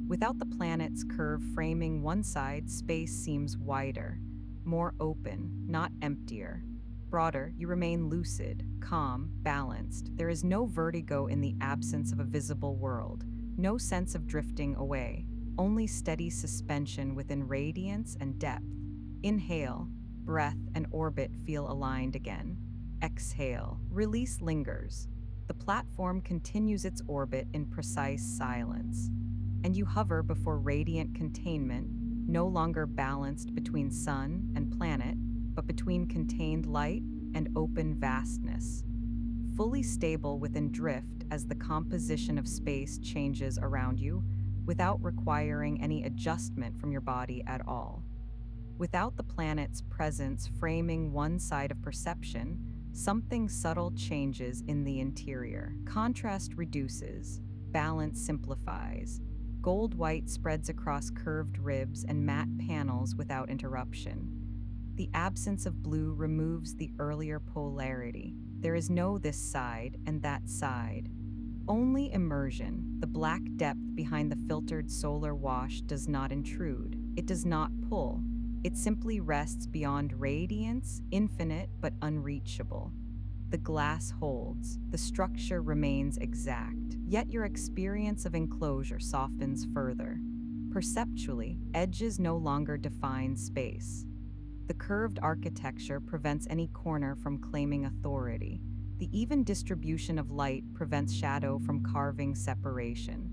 Speaker 1: Without the planet's curve framing one side, space seems wider, more open, not emptier. Broader, you remain lucid, calm, balanced. There is no vertigo in the absence of a visible world, no sense of drifting away, only steady suspension within radiance and depth. Inhale, breath and orbit feel aligned again. Exhale, release lingers. The platform continues its orbit in precise silence. And you hover before radiant containment, no longer balanced between sun and planet, but between contained light and open vastness. Fully stable within drift as the composition of space changes around you, without requiring any adjustment from your body at all. Without the planet's presence framing one side of perception, something subtle changes in the interior. Contrast reduces, balance simplifies. Gold-white spreads across curved ribs and matte panels without interruption. The absence of blue removes the earlier polarity. There is no this side and that side. Only immersion. The black depth behind the filtered solar wash does not intrude. It does not pull. It simply rests beyond radiance, infinite but unreachable. The glass holds, the structure remains exact, yet your experience of enclosure softens further. Perceptually, edges no longer define space. The curved architecture prevents any corner from claiming authority. The even distribution of light prevents shadow from carving separation.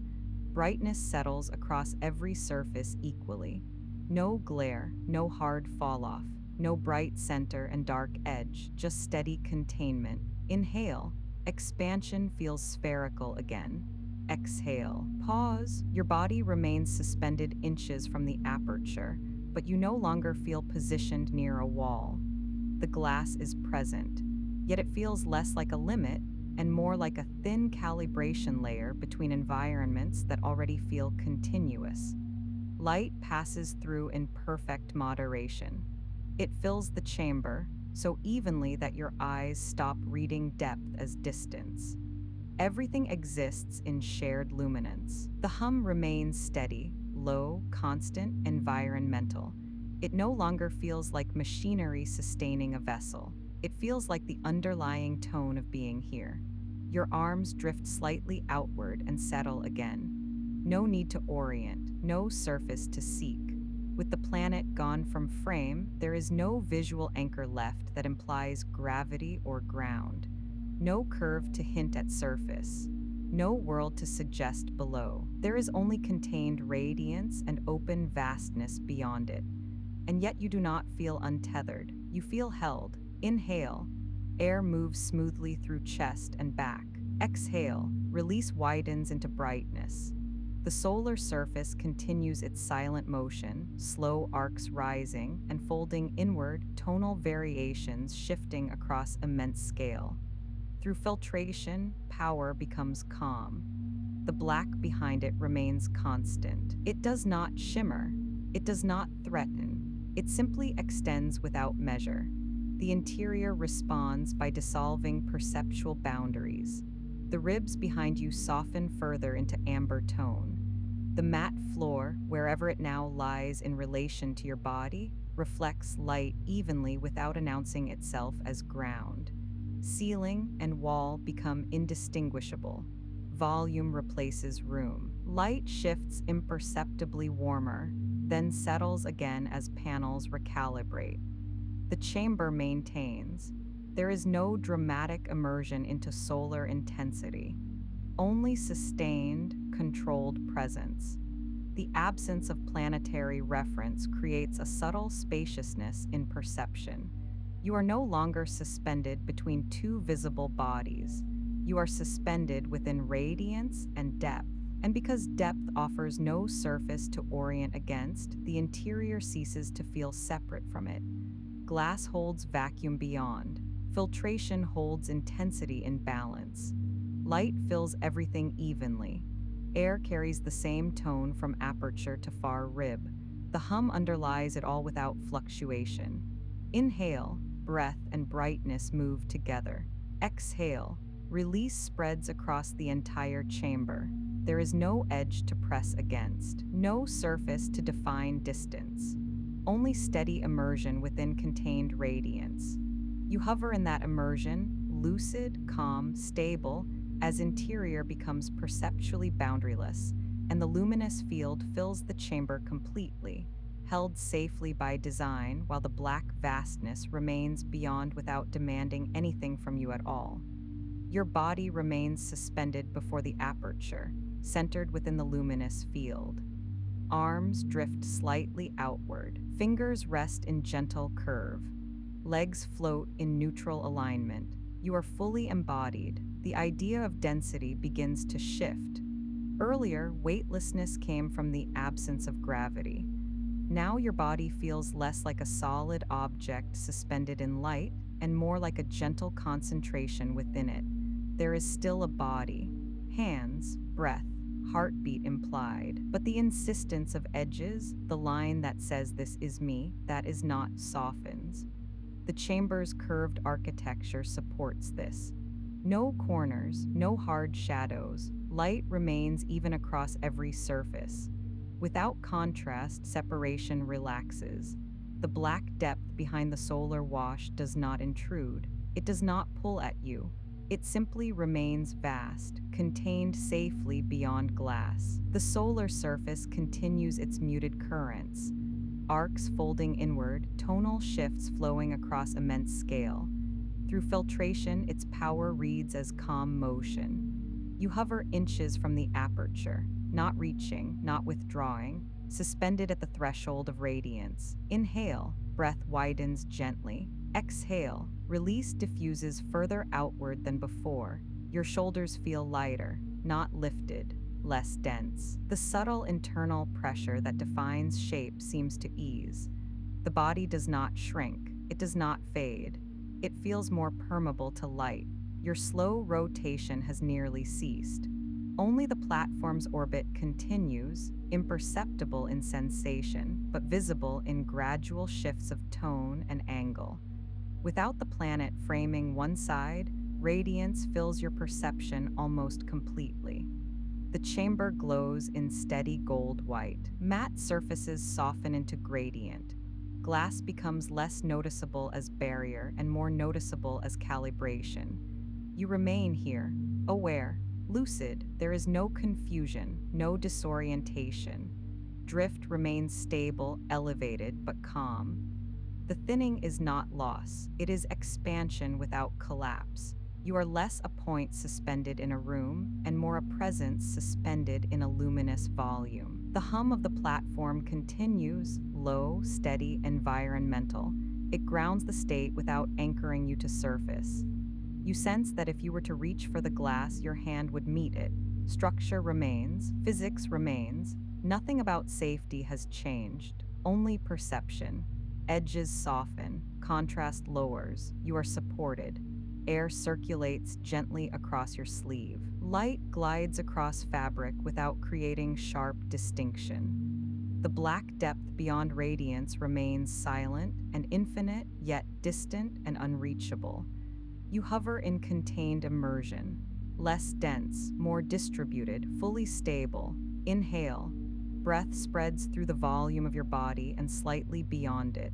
Speaker 1: Brightness settles across every surface equally. No glare, no hard fall-off, no bright center and dark edge, just steady containment. Inhale. Expansion feels spherical again. Exhale. Pause. Your body remains suspended inches from the aperture, but you no longer feel positioned near a wall. The glass is present, yet it feels less like a limit and more like a thin calibration layer between environments that already feel continuous. Light passes through in perfect moderation. It fills the chamber, so evenly that your eyes stop reading depth as distance. Everything exists in shared luminance. The hum remains steady, low, constant, environmental. It no longer feels like machinery sustaining a vessel. It feels like the underlying tone of being here. Your arms drift slightly outward and settle again. No need to orient, no surface to seek. With the planet gone from frame, there is no visual anchor left that implies gravity or ground. No curve to hint at surface. No world to suggest below. There is only contained radiance and open vastness beyond it. And yet you do not feel untethered. You feel held. Inhale. Air moves smoothly through chest and back. Exhale. Release widens into brightness. The solar surface continues its silent motion, slow arcs rising and folding inward, tonal variations shifting across immense scale. Through filtration, power becomes calm. The black behind it remains constant. It does not shimmer. It does not threaten. It simply extends without measure. The interior responds by dissolving perceptual boundaries. The ribs behind you soften further into amber tone. The matte floor, wherever it now lies in relation to your body, reflects light evenly without announcing itself as ground. Ceiling and wall become indistinguishable. Volume replaces room. Light shifts imperceptibly warmer, then settles again as panels recalibrate. The chamber maintains. There is no dramatic immersion into solar intensity, only sustained, controlled presence. The absence of planetary reference creates a subtle spaciousness in perception. You are no longer suspended between two visible bodies. You are suspended within radiance and depth. And because depth offers no surface to orient against, the interior ceases to feel separate from it. Glass holds vacuum beyond. Filtration holds intensity in balance. Light fills everything evenly. Air carries the same tone from aperture to far rib. The hum underlies it all without fluctuation. Inhale, breath and brightness move together. Exhale, release spreads across the entire chamber. There is no edge to press against, no surface to define distance. Only steady immersion within contained radiance. You hover in that immersion, lucid, calm, stable, as interior becomes perceptually boundaryless, and the luminous field fills the chamber completely, held safely by design while the black vastness remains beyond without demanding anything from you at all. Your body remains suspended before the aperture, centered within the luminous field. Arms drift slightly outward, fingers rest in gentle curve. Legs float in neutral alignment. You are fully embodied. The idea of density begins to shift. Earlier, weightlessness came from the absence of gravity. Now your body feels less like a solid object suspended in light and more like a gentle concentration within it. There is still a body, hands, breath, heartbeat implied, but the insistence of edges, the line that says this is me, that is not, softens. The chamber's curved architecture supports this. No corners, no hard shadows. Light remains even across every surface. Without contrast, separation relaxes. The black depth behind the solar wash does not intrude. It does not pull at you. It simply remains vast, contained safely beyond glass. The solar surface continues its muted currents. Arcs folding inward, tonal shifts flowing across immense scale. Through filtration, its power reads as calm motion. You hover inches from the aperture, not reaching, not withdrawing, suspended at the threshold of radiance. Inhale, breath widens gently. Exhale, release diffuses further outward than before. Your shoulders feel lighter, not lifted, less dense. The subtle internal pressure that defines shape seems to ease. The body does not shrink, it does not fade. It feels more permeable to light. Your slow rotation has nearly ceased. Only the platform's orbit continues, imperceptible in sensation, but visible in gradual shifts of tone and angle. Without the planet framing one side, radiance fills your perception almost completely. The chamber glows in steady gold white. Matte surfaces soften into gradient. Glass becomes less noticeable as barrier and more noticeable as calibration. You remain here, aware, lucid. There is no confusion, no disorientation. Drift remains stable, elevated, but calm. The thinning is not loss, it is expansion without collapse. You are less a point suspended in a room and more a presence suspended in a luminous volume. The hum of the platform continues, low, steady, environmental. It grounds the state without anchoring you to surface. You sense that if you were to reach for the glass, your hand would meet it. Structure remains, physics remains. Nothing about safety has changed, only perception. Edges soften, contrast lowers, you are supported. Air circulates gently across your sleeve. Light glides across fabric without creating sharp distinction. The black depth beyond radiance remains silent and infinite, yet distant and unreachable. You hover in contained immersion, less dense, more distributed, fully stable. Inhale. Breath spreads through the volume of your body and slightly beyond it.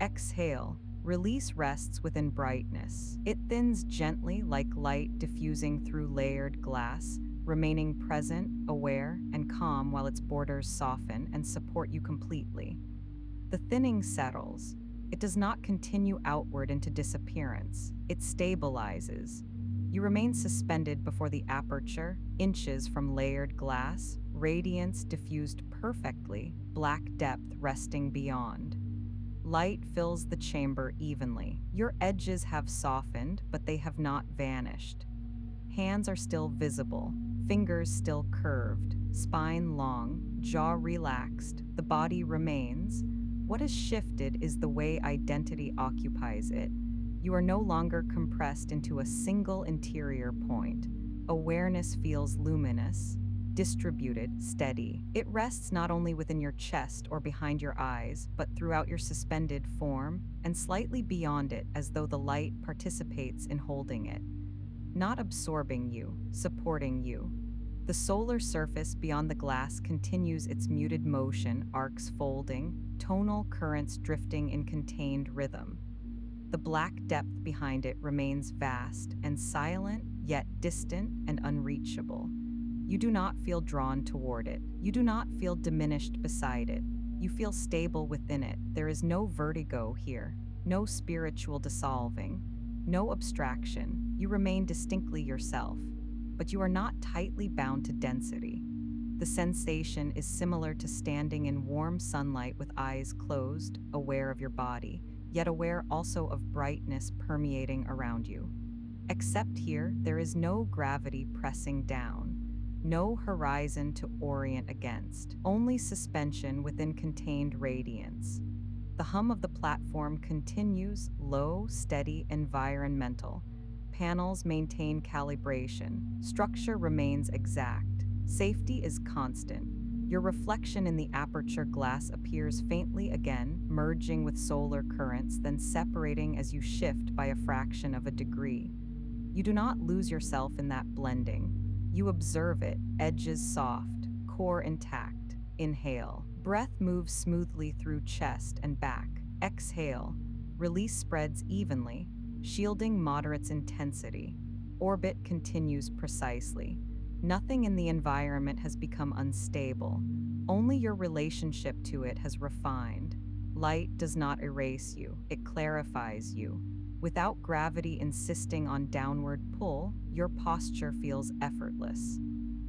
Speaker 1: Exhale. Release rests within brightness. It thins gently like light diffusing through layered glass, remaining present, aware, and calm while its borders soften and support you completely. The thinning settles. It does not continue outward into disappearance. It stabilizes. You remain suspended before the aperture, inches from layered glass, radiance diffused perfectly, black depth resting beyond. Light fills the chamber evenly. Your edges have softened, but they have not vanished. Hands are still visible, fingers still curved, spine long, jaw relaxed, the body remains. What has shifted is the way identity occupies it. You are no longer compressed into a single interior point. Awareness feels luminous, distributed, steady. It rests not only within your chest or behind your eyes, but throughout your suspended form and slightly beyond it, as though the light participates in holding it. Not absorbing you, supporting you. The solar surface beyond the glass continues its muted motion, arcs folding, tonal currents drifting in contained rhythm. The black depth behind it remains vast and silent, yet distant and unreachable. You do not feel drawn toward it. You do not feel diminished beside it. You feel stable within it. There is no vertigo here, no spiritual dissolving, no abstraction. You remain distinctly yourself, but you are not tightly bound to density. The sensation is similar to standing in warm sunlight with eyes closed, aware of your body, yet aware also of brightness permeating around you. Except here, there is no gravity pressing down, no horizon to orient against, only suspension within contained radiance. The hum of the platform continues, low, steady, environmental. Panels maintain calibration. Structure remains exact. Safety is constant. Your reflection in the aperture glass appears faintly again, merging with solar currents, then separating as you shift by a fraction of a degree. You do not lose yourself in that blending. You observe it, edges soft, core intact. Inhale. Breath moves smoothly through chest and back. Exhale. Release spreads evenly, shielding moderate's intensity. Orbit continues precisely. Nothing in the environment has become unstable. Only your relationship to it has refined. Light does not erase you, it clarifies you. Without gravity insisting on downward pull, your posture feels effortless.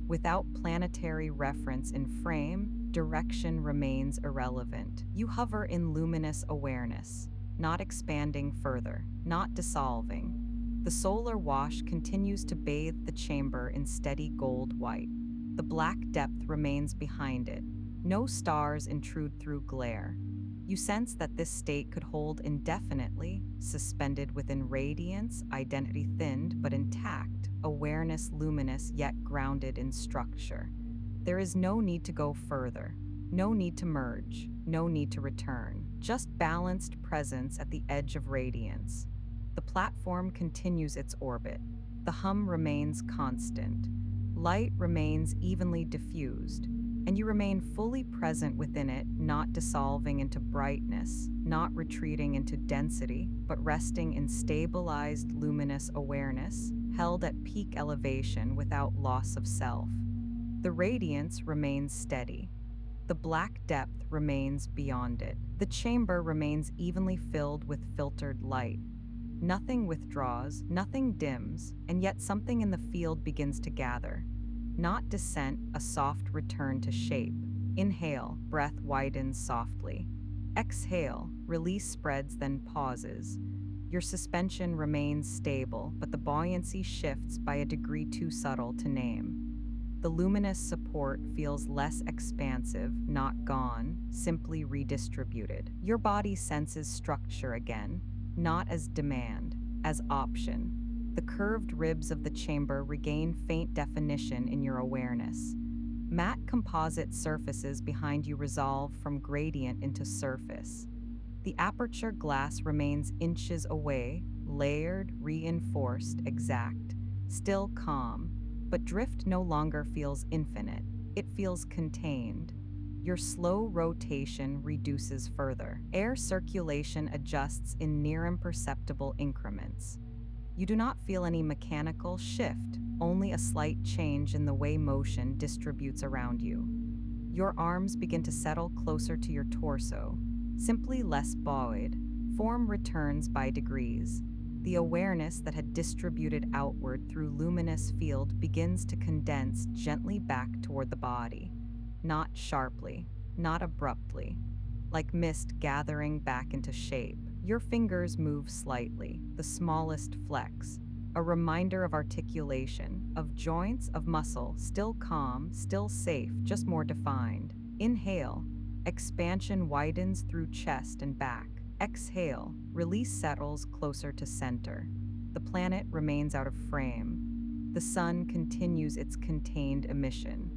Speaker 1: Without planetary reference in frame, direction remains irrelevant. You hover in luminous awareness, not expanding further, not dissolving. The solar wash continues to bathe the chamber in steady gold white. The black depth remains behind it. No stars intrude through glare. You sense that this state could hold indefinitely, suspended within radiance, identity thinned but intact, awareness luminous yet grounded in structure. There is no need to go further, no need to merge, no need to return, just balanced presence at the edge of radiance. The platform continues its orbit. The hum remains constant. Light remains evenly diffused, and you remain fully present within it, not dissolving into brightness, not retreating into density, but resting in stabilized luminous awareness, held at peak elevation without loss of self. The radiance remains steady. The black depth remains beyond it. The chamber remains evenly filled with filtered light. Nothing withdraws, nothing dims, and yet something in the field begins to gather. Not descent, a soft return to shape. Inhale, breath widens softly. Exhale, release spreads, then pauses. Your suspension remains stable, but the buoyancy shifts by a degree too subtle to name. The luminous support feels less expansive, not gone, simply redistributed. Your body senses structure again, not as demand, as option. The curved ribs of the chamber regain faint definition in your awareness. Matte composite surfaces behind you resolve from gradient into surface. The aperture glass remains inches away, layered, reinforced, exact, still calm, but drift no longer feels infinite. It feels contained. Your slow rotation reduces further. Air circulation adjusts in near imperceptible increments. You do not feel any mechanical shift, only a slight change in the way motion distributes around you. Your arms begin to settle closer to your torso, simply less buoyed. Form returns by degrees. The awareness that had distributed outward through luminous field begins to condense gently back toward the body. Not sharply, not abruptly, like mist gathering back into shape. Your fingers move slightly, the smallest flex, a reminder of articulation, of joints, of muscle, still calm, still safe, just more defined. Inhale, expansion widens through chest and back. Exhale, release settles closer to center. The planet remains out of frame. The sun continues its contained emission.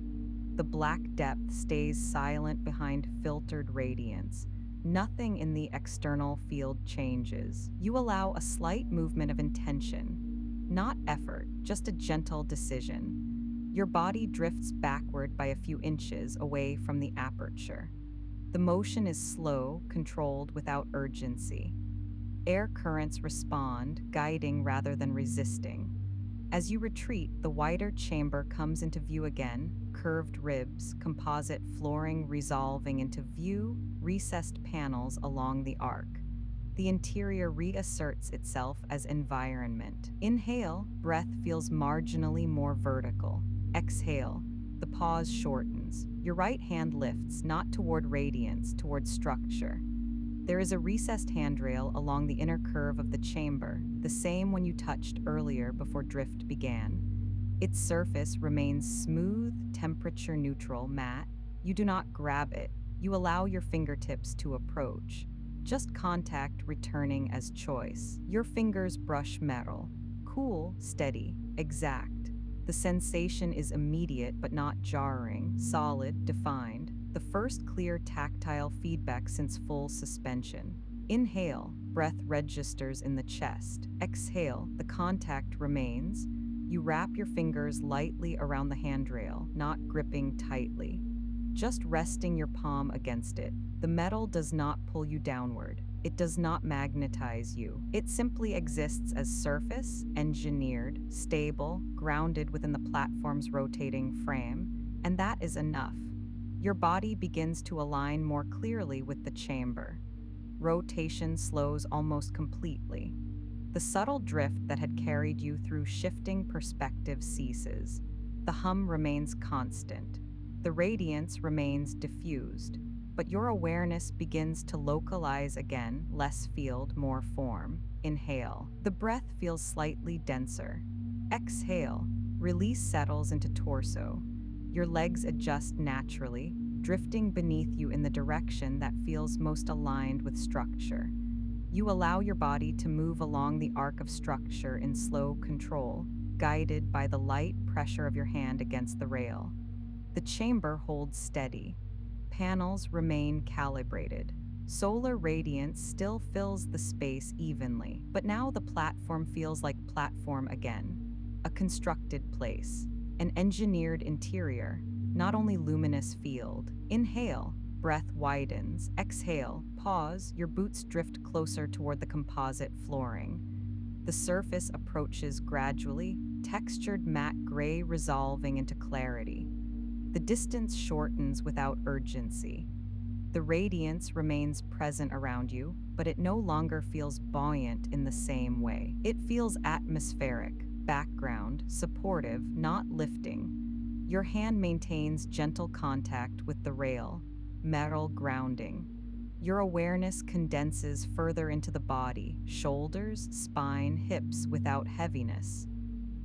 Speaker 1: The black depth stays silent behind filtered radiance. Nothing in the external field changes. You allow a slight movement of intention. Not effort, just a gentle decision. Your body drifts backward by a few inches away from the aperture. The motion is slow, controlled without urgency. Air currents respond, guiding rather than resisting. As you retreat, the wider chamber comes into view again, curved ribs, composite flooring resolving into view, recessed panels along the arc. The interior reasserts itself as environment. Inhale, breath feels marginally more vertical. Exhale, the pause shortens. Your right hand lifts, not toward radiance, toward structure. There is a recessed handrail along the inner curve of the chamber, the same one you touched earlier before drift began. Its surface remains smooth, temperature neutral, matte. You do not grab it. You allow your fingertips to approach. Just contact returning as choice. Your fingers brush metal. Cool, steady, exact. The sensation is immediate but not jarring, solid, defined. The first clear tactile feedback since full suspension. Inhale, breath registers in the chest. Exhale, the contact remains. You wrap your fingers lightly around the handrail, not gripping tightly. Just resting your palm against it. The metal does not pull you downward. It does not magnetize you. It simply exists as surface, engineered, stable, grounded within the platform's rotating frame, and that is enough. Your body begins to align more clearly with the chamber. Rotation slows almost completely. The subtle drift that had carried you through shifting perspective ceases. The hum remains constant. The radiance remains diffused, but your awareness begins to localize again, less field, more form. Inhale. The breath feels slightly denser. Exhale. Release settles into torso. Your legs adjust naturally, drifting beneath you in the direction that feels most aligned with structure. You allow your body to move along the arc of structure in slow control, guided by the light pressure of your hand against the rail. The chamber holds steady. Panels remain calibrated. Solar radiance still fills the space evenly, but now the platform feels like platform again. A constructed place, an engineered interior, not only luminous field. Inhale, breath widens. Exhale, pause, your boots drift closer toward the composite flooring. The surface approaches gradually, textured matte gray resolving into clarity. The distance shortens without urgency. The radiance remains present around you, but it no longer feels buoyant in the same way. It feels atmospheric, background, supportive, not lifting. Your hand maintains gentle contact with the rail, metal grounding. Your awareness condenses further into the body, shoulders, spine, hips without heaviness.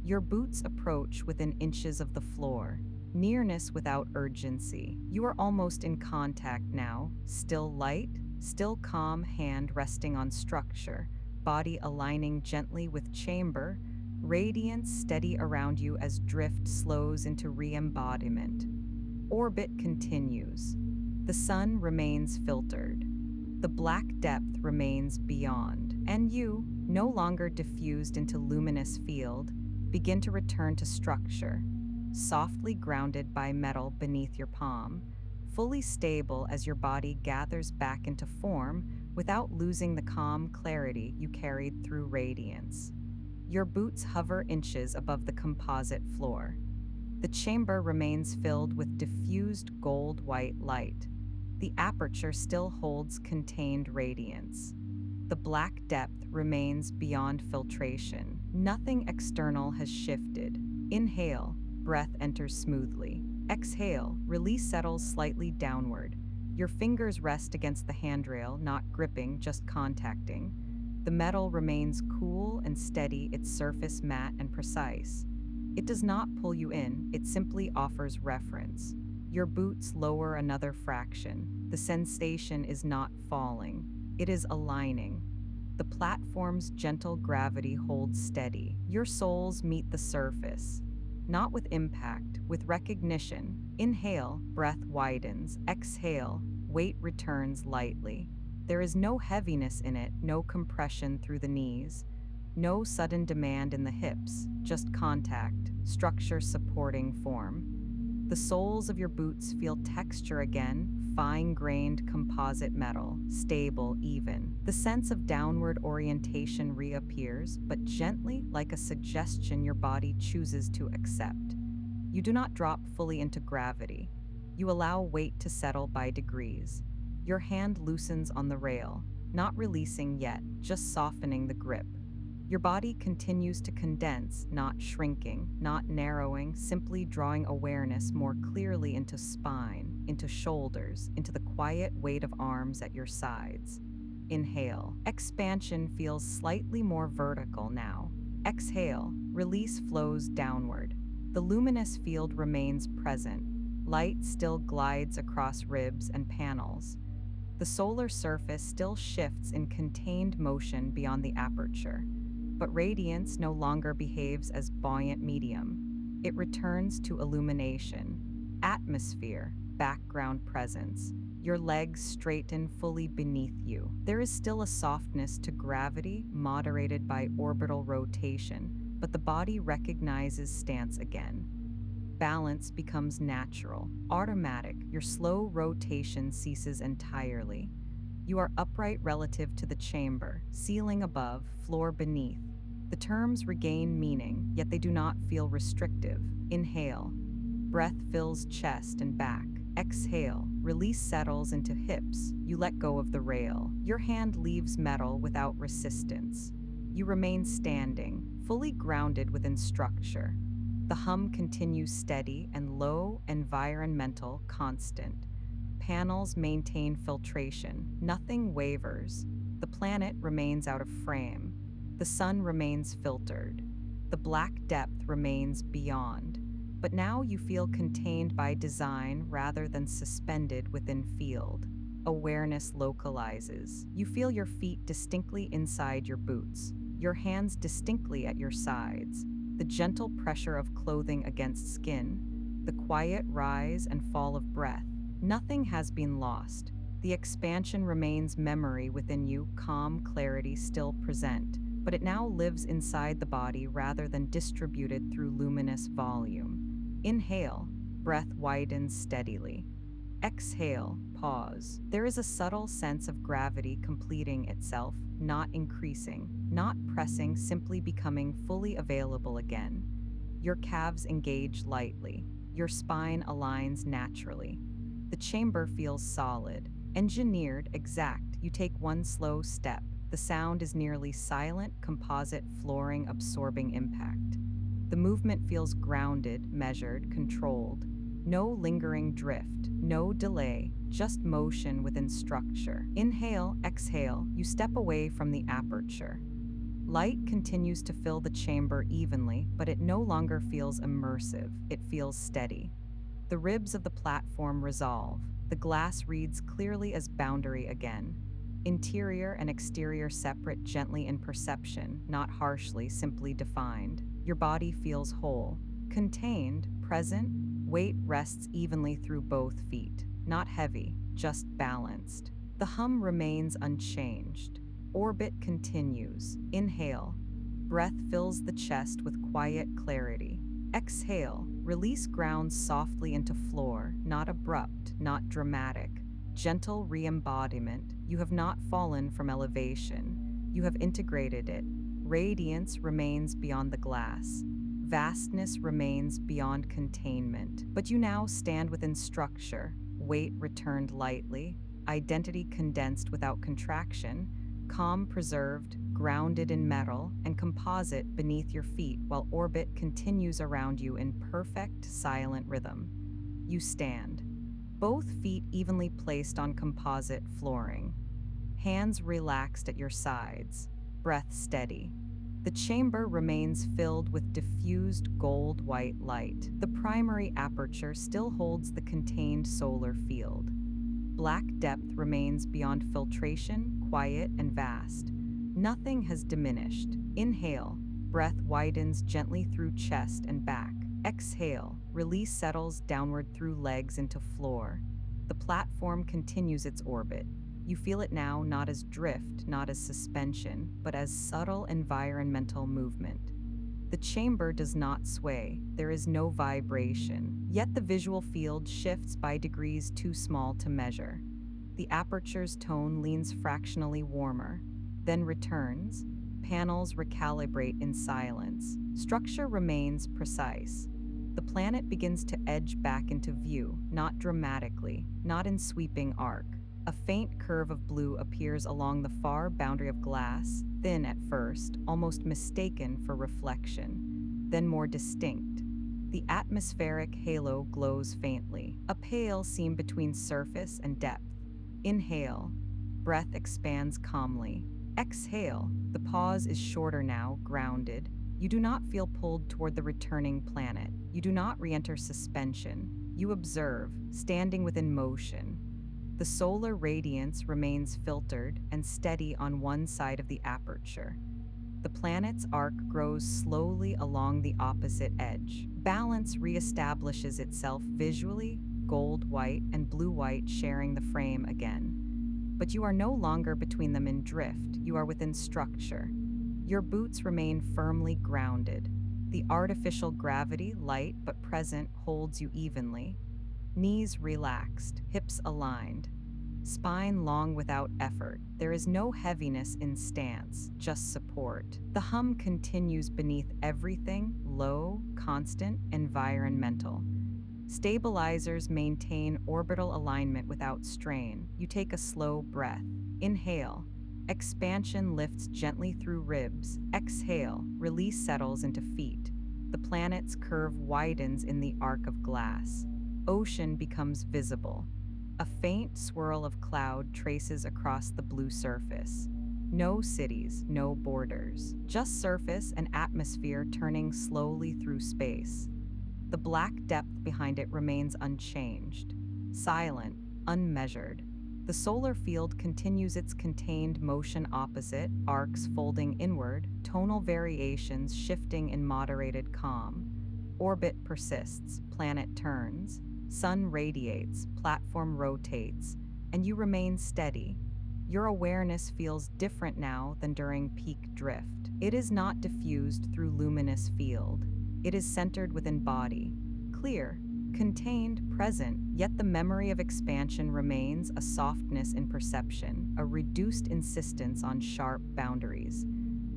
Speaker 1: Your boots approach within inches of the floor, nearness without urgency. You are almost in contact now, still light, still calm, hand resting on structure, body aligning gently with chamber, radiance steady around you as drift slows into re-embodiment. Orbit continues. The sun remains filtered. The black depth remains beyond, and you, no longer diffused into luminous field, begin to return to structure, softly grounded by metal beneath your palm, fully stable as your body gathers back into form without losing the calm clarity you carried through radiance. Your boots hover inches above the composite floor. The chamber remains filled with diffused gold-white light. The aperture still holds contained radiance. The black depth remains beyond filtration. Nothing external has shifted. Inhale, breath enters smoothly. Exhale, release settles slightly downward. Your fingers rest against the handrail, not gripping, just contacting. The metal remains cool and steady, its surface matte and precise. It does not pull you in, it simply offers reference. Your boots lower another fraction. The sensation is not falling, it is aligning. The platform's gentle gravity holds steady. Your soles meet the surface, not with impact, with recognition. Inhale, breath widens. Exhale, weight returns lightly. There is no heaviness in it, no compression through the knees, no sudden demand in the hips, just contact, structure supporting form. The soles of your boots feel texture again, fine-grained composite metal, stable, even. The sense of downward orientation reappears, but gently, like a suggestion your body chooses to accept. You do not drop fully into gravity. You allow weight to settle by degrees. Your hand loosens on the rail, not releasing yet, just softening the grip. Your body continues to condense, not shrinking, not narrowing, simply drawing awareness more clearly into spine, into shoulders, into the quiet weight of arms at your sides. Inhale. Expansion feels slightly more vertical now. Exhale. Release flows downward. The luminous field remains present. Light still glides across ribs and panels. The solar surface still shifts in contained motion beyond the aperture. But radiance no longer behaves as buoyant medium. It returns to illumination, atmosphere, background presence. Your legs straighten fully beneath you. There is still a softness to gravity, moderated by orbital rotation, but the body recognizes stance again. Balance becomes natural, automatic. Your slow rotation ceases entirely. You are upright relative to the chamber, ceiling above, floor beneath. The terms regain meaning, yet they do not feel restrictive. Inhale. Breath fills chest and back. Exhale. Release settles into hips. You let go of the rail. Your hand leaves metal without resistance. You remain standing, fully grounded within structure. The hum continues steady and low, environmental, constant. Panels maintain filtration. Nothing wavers. The planet remains out of frame. The sun remains filtered. The black depth remains beyond. But now you feel contained by design rather than suspended within field. Awareness localizes. You feel your feet distinctly inside your boots, your hands distinctly at your sides, the gentle pressure of clothing against skin, the quiet rise and fall of breath. Nothing has been lost. The expansion remains memory within you, calm clarity still present, but it now lives inside the body rather than distributed through luminous volume. Inhale, breath widens steadily. Exhale, pause. There is a subtle sense of gravity completing itself, not increasing, not pressing, simply becoming fully available again. Your calves engage lightly. Your spine aligns naturally. The chamber feels solid, engineered, exact. You take one slow step. The sound is nearly silent, composite flooring absorbing impact. The movement feels grounded, measured, controlled. No lingering drift, no delay, just motion within structure. Inhale, exhale, you step away from the aperture. Light continues to fill the chamber evenly, but it no longer feels immersive, it feels steady. The ribs of the platform resolve. The glass reads clearly as boundary again. Interior and exterior separate gently in perception, not harshly, simply defined. Your body feels whole, contained, present. Weight rests evenly through both feet, not heavy, just balanced. The hum remains unchanged. Orbit continues. Inhale. Breath fills the chest with quiet clarity. Exhale. Release grounds softly into floor, not abrupt, not dramatic. Gentle re-embodiment. You have not fallen from elevation. You have integrated it. Radiance remains beyond the glass. Vastness remains beyond containment. But you now stand within structure. Weight returned lightly. Identity condensed without contraction. Calm preserved, grounded in metal, and composite beneath your feet while orbit continues around you in perfect, silent rhythm. You stand. Both feet evenly placed on composite flooring. Hands relaxed at your sides. Breath steady. The chamber remains filled with diffused gold-white light. The primary aperture still holds the contained solar field. Black depth remains beyond filtration, quiet and vast. Nothing has diminished. Inhale, breath widens gently through chest and back. Exhale, release settles downward through legs into floor. The platform continues its orbit. You feel it now not as drift, not as suspension, but as subtle environmental movement. The chamber does not sway, there is no vibration, yet the visual field shifts by degrees too small to measure. The aperture's tone leans fractionally warmer, then returns. Panels recalibrate in silence. Structure remains precise. The planet begins to edge back into view, not dramatically, not in sweeping arc. A faint curve of blue appears along the far boundary of glass, thin at first, almost mistaken for reflection, then more distinct. The atmospheric halo glows faintly, a pale seam between surface and depth. Inhale. Breath expands calmly. Exhale. The pause is shorter now, grounded. You do not feel pulled toward the returning planet. You do not re-enter suspension. You observe, standing within motion. The solar radiance remains filtered and steady on one side of the aperture. The planet's arc grows slowly along the opposite edge. Balance reestablishes itself visually, gold-white and blue-white sharing the frame again. But you are no longer between them in drift, you are within structure. Your boots remain firmly grounded. The artificial gravity, light but present, holds you evenly. Knees relaxed, hips aligned. Spine long without effort. There is no heaviness in stance, just support. The hum continues beneath everything, low, constant, environmental. Stabilizers maintain orbital alignment without strain. You take a slow breath. Inhale. Expansion lifts gently through ribs. Exhale. Release settles into feet. The planet's curve widens in the arc of glass. Ocean becomes visible. A faint swirl of cloud traces across the blue surface. No cities, no borders, just surface and atmosphere turning slowly through space. The black depth behind it remains unchanged, silent, unmeasured. The solar field continues its contained motion opposite, arcs folding inward, tonal variations shifting in moderated calm. Orbit persists, planet turns. Sun radiates, platform rotates. and you remain steady. Your awareness feels different now than during peak drift. It is not diffused through luminous field. It is centered within body, clear, contained, present, yet the memory of expansion remains, a softness in perception, a reduced insistence on sharp boundaries.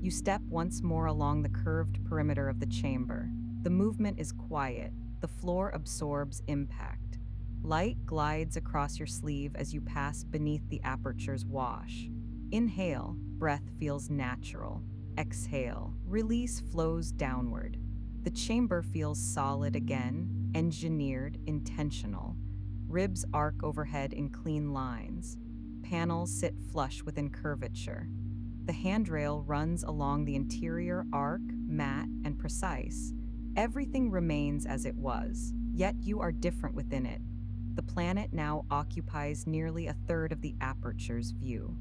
Speaker 1: You step once more along the curved perimeter of the chamber. The movement is quiet. The floor absorbs impact. Light glides across your sleeve as you pass beneath the aperture's wash. Inhale, breath feels natural. Exhale, release flows downward. The chamber feels solid again, engineered, intentional. Ribs arc overhead in clean lines. Panels sit flush within curvature. The handrail runs along the interior arc, matte and precise. Everything remains as it was, yet you are different within it. The planet now occupies nearly a third of the aperture's view.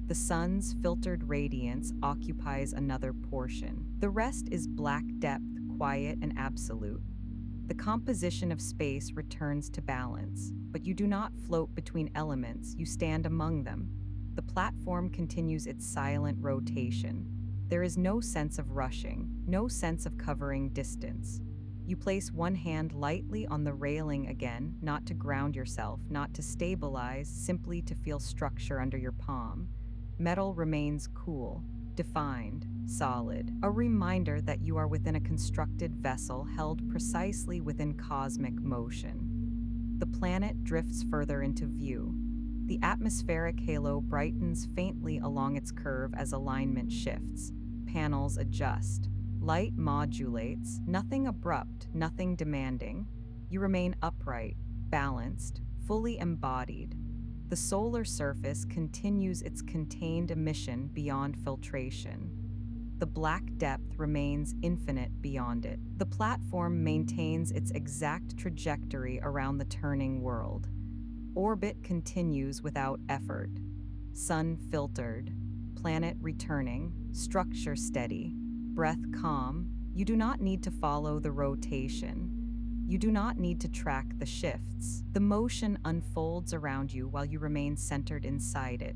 Speaker 1: The sun's filtered radiance occupies another portion. The rest is black depth, quiet and absolute. The composition of space returns to balance, but you do not float between elements, you stand among them. The platform continues its silent rotation. There is no sense of rushing, no sense of covering distance. You place one hand lightly on the railing again, not to ground yourself, not to stabilize, simply to feel structure under your palm. Metal remains cool, defined, solid, a reminder that you are within a constructed vessel held precisely within cosmic motion. The planet drifts further into view. The atmospheric halo brightens faintly along its curve as alignment shifts. Panels adjust. Light modulates, nothing abrupt, nothing demanding. You remain upright, balanced, fully embodied. The solar surface continues its contained emission beyond filtration. The black depth remains infinite beyond it. The platform maintains its exact trajectory around the turning world. Orbit continues without effort. Sun filtered, planet returning, structure steady, breath calm. You do not need to follow the rotation. You do not need to track the shifts. The motion unfolds around you while you remain centered inside it,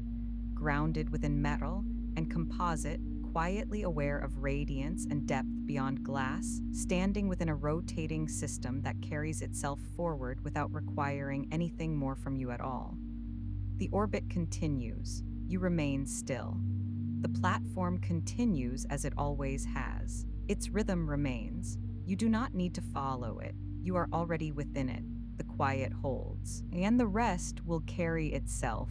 Speaker 1: grounded within metal and composite, quietly aware of radiance and depth beyond glass, standing within a rotating system that carries itself forward without requiring anything more from you at all. The orbit continues. You remain still. The platform continues as it always has. Its rhythm remains. You do not need to follow it. You are already within it. The quiet holds, and the rest will carry itself.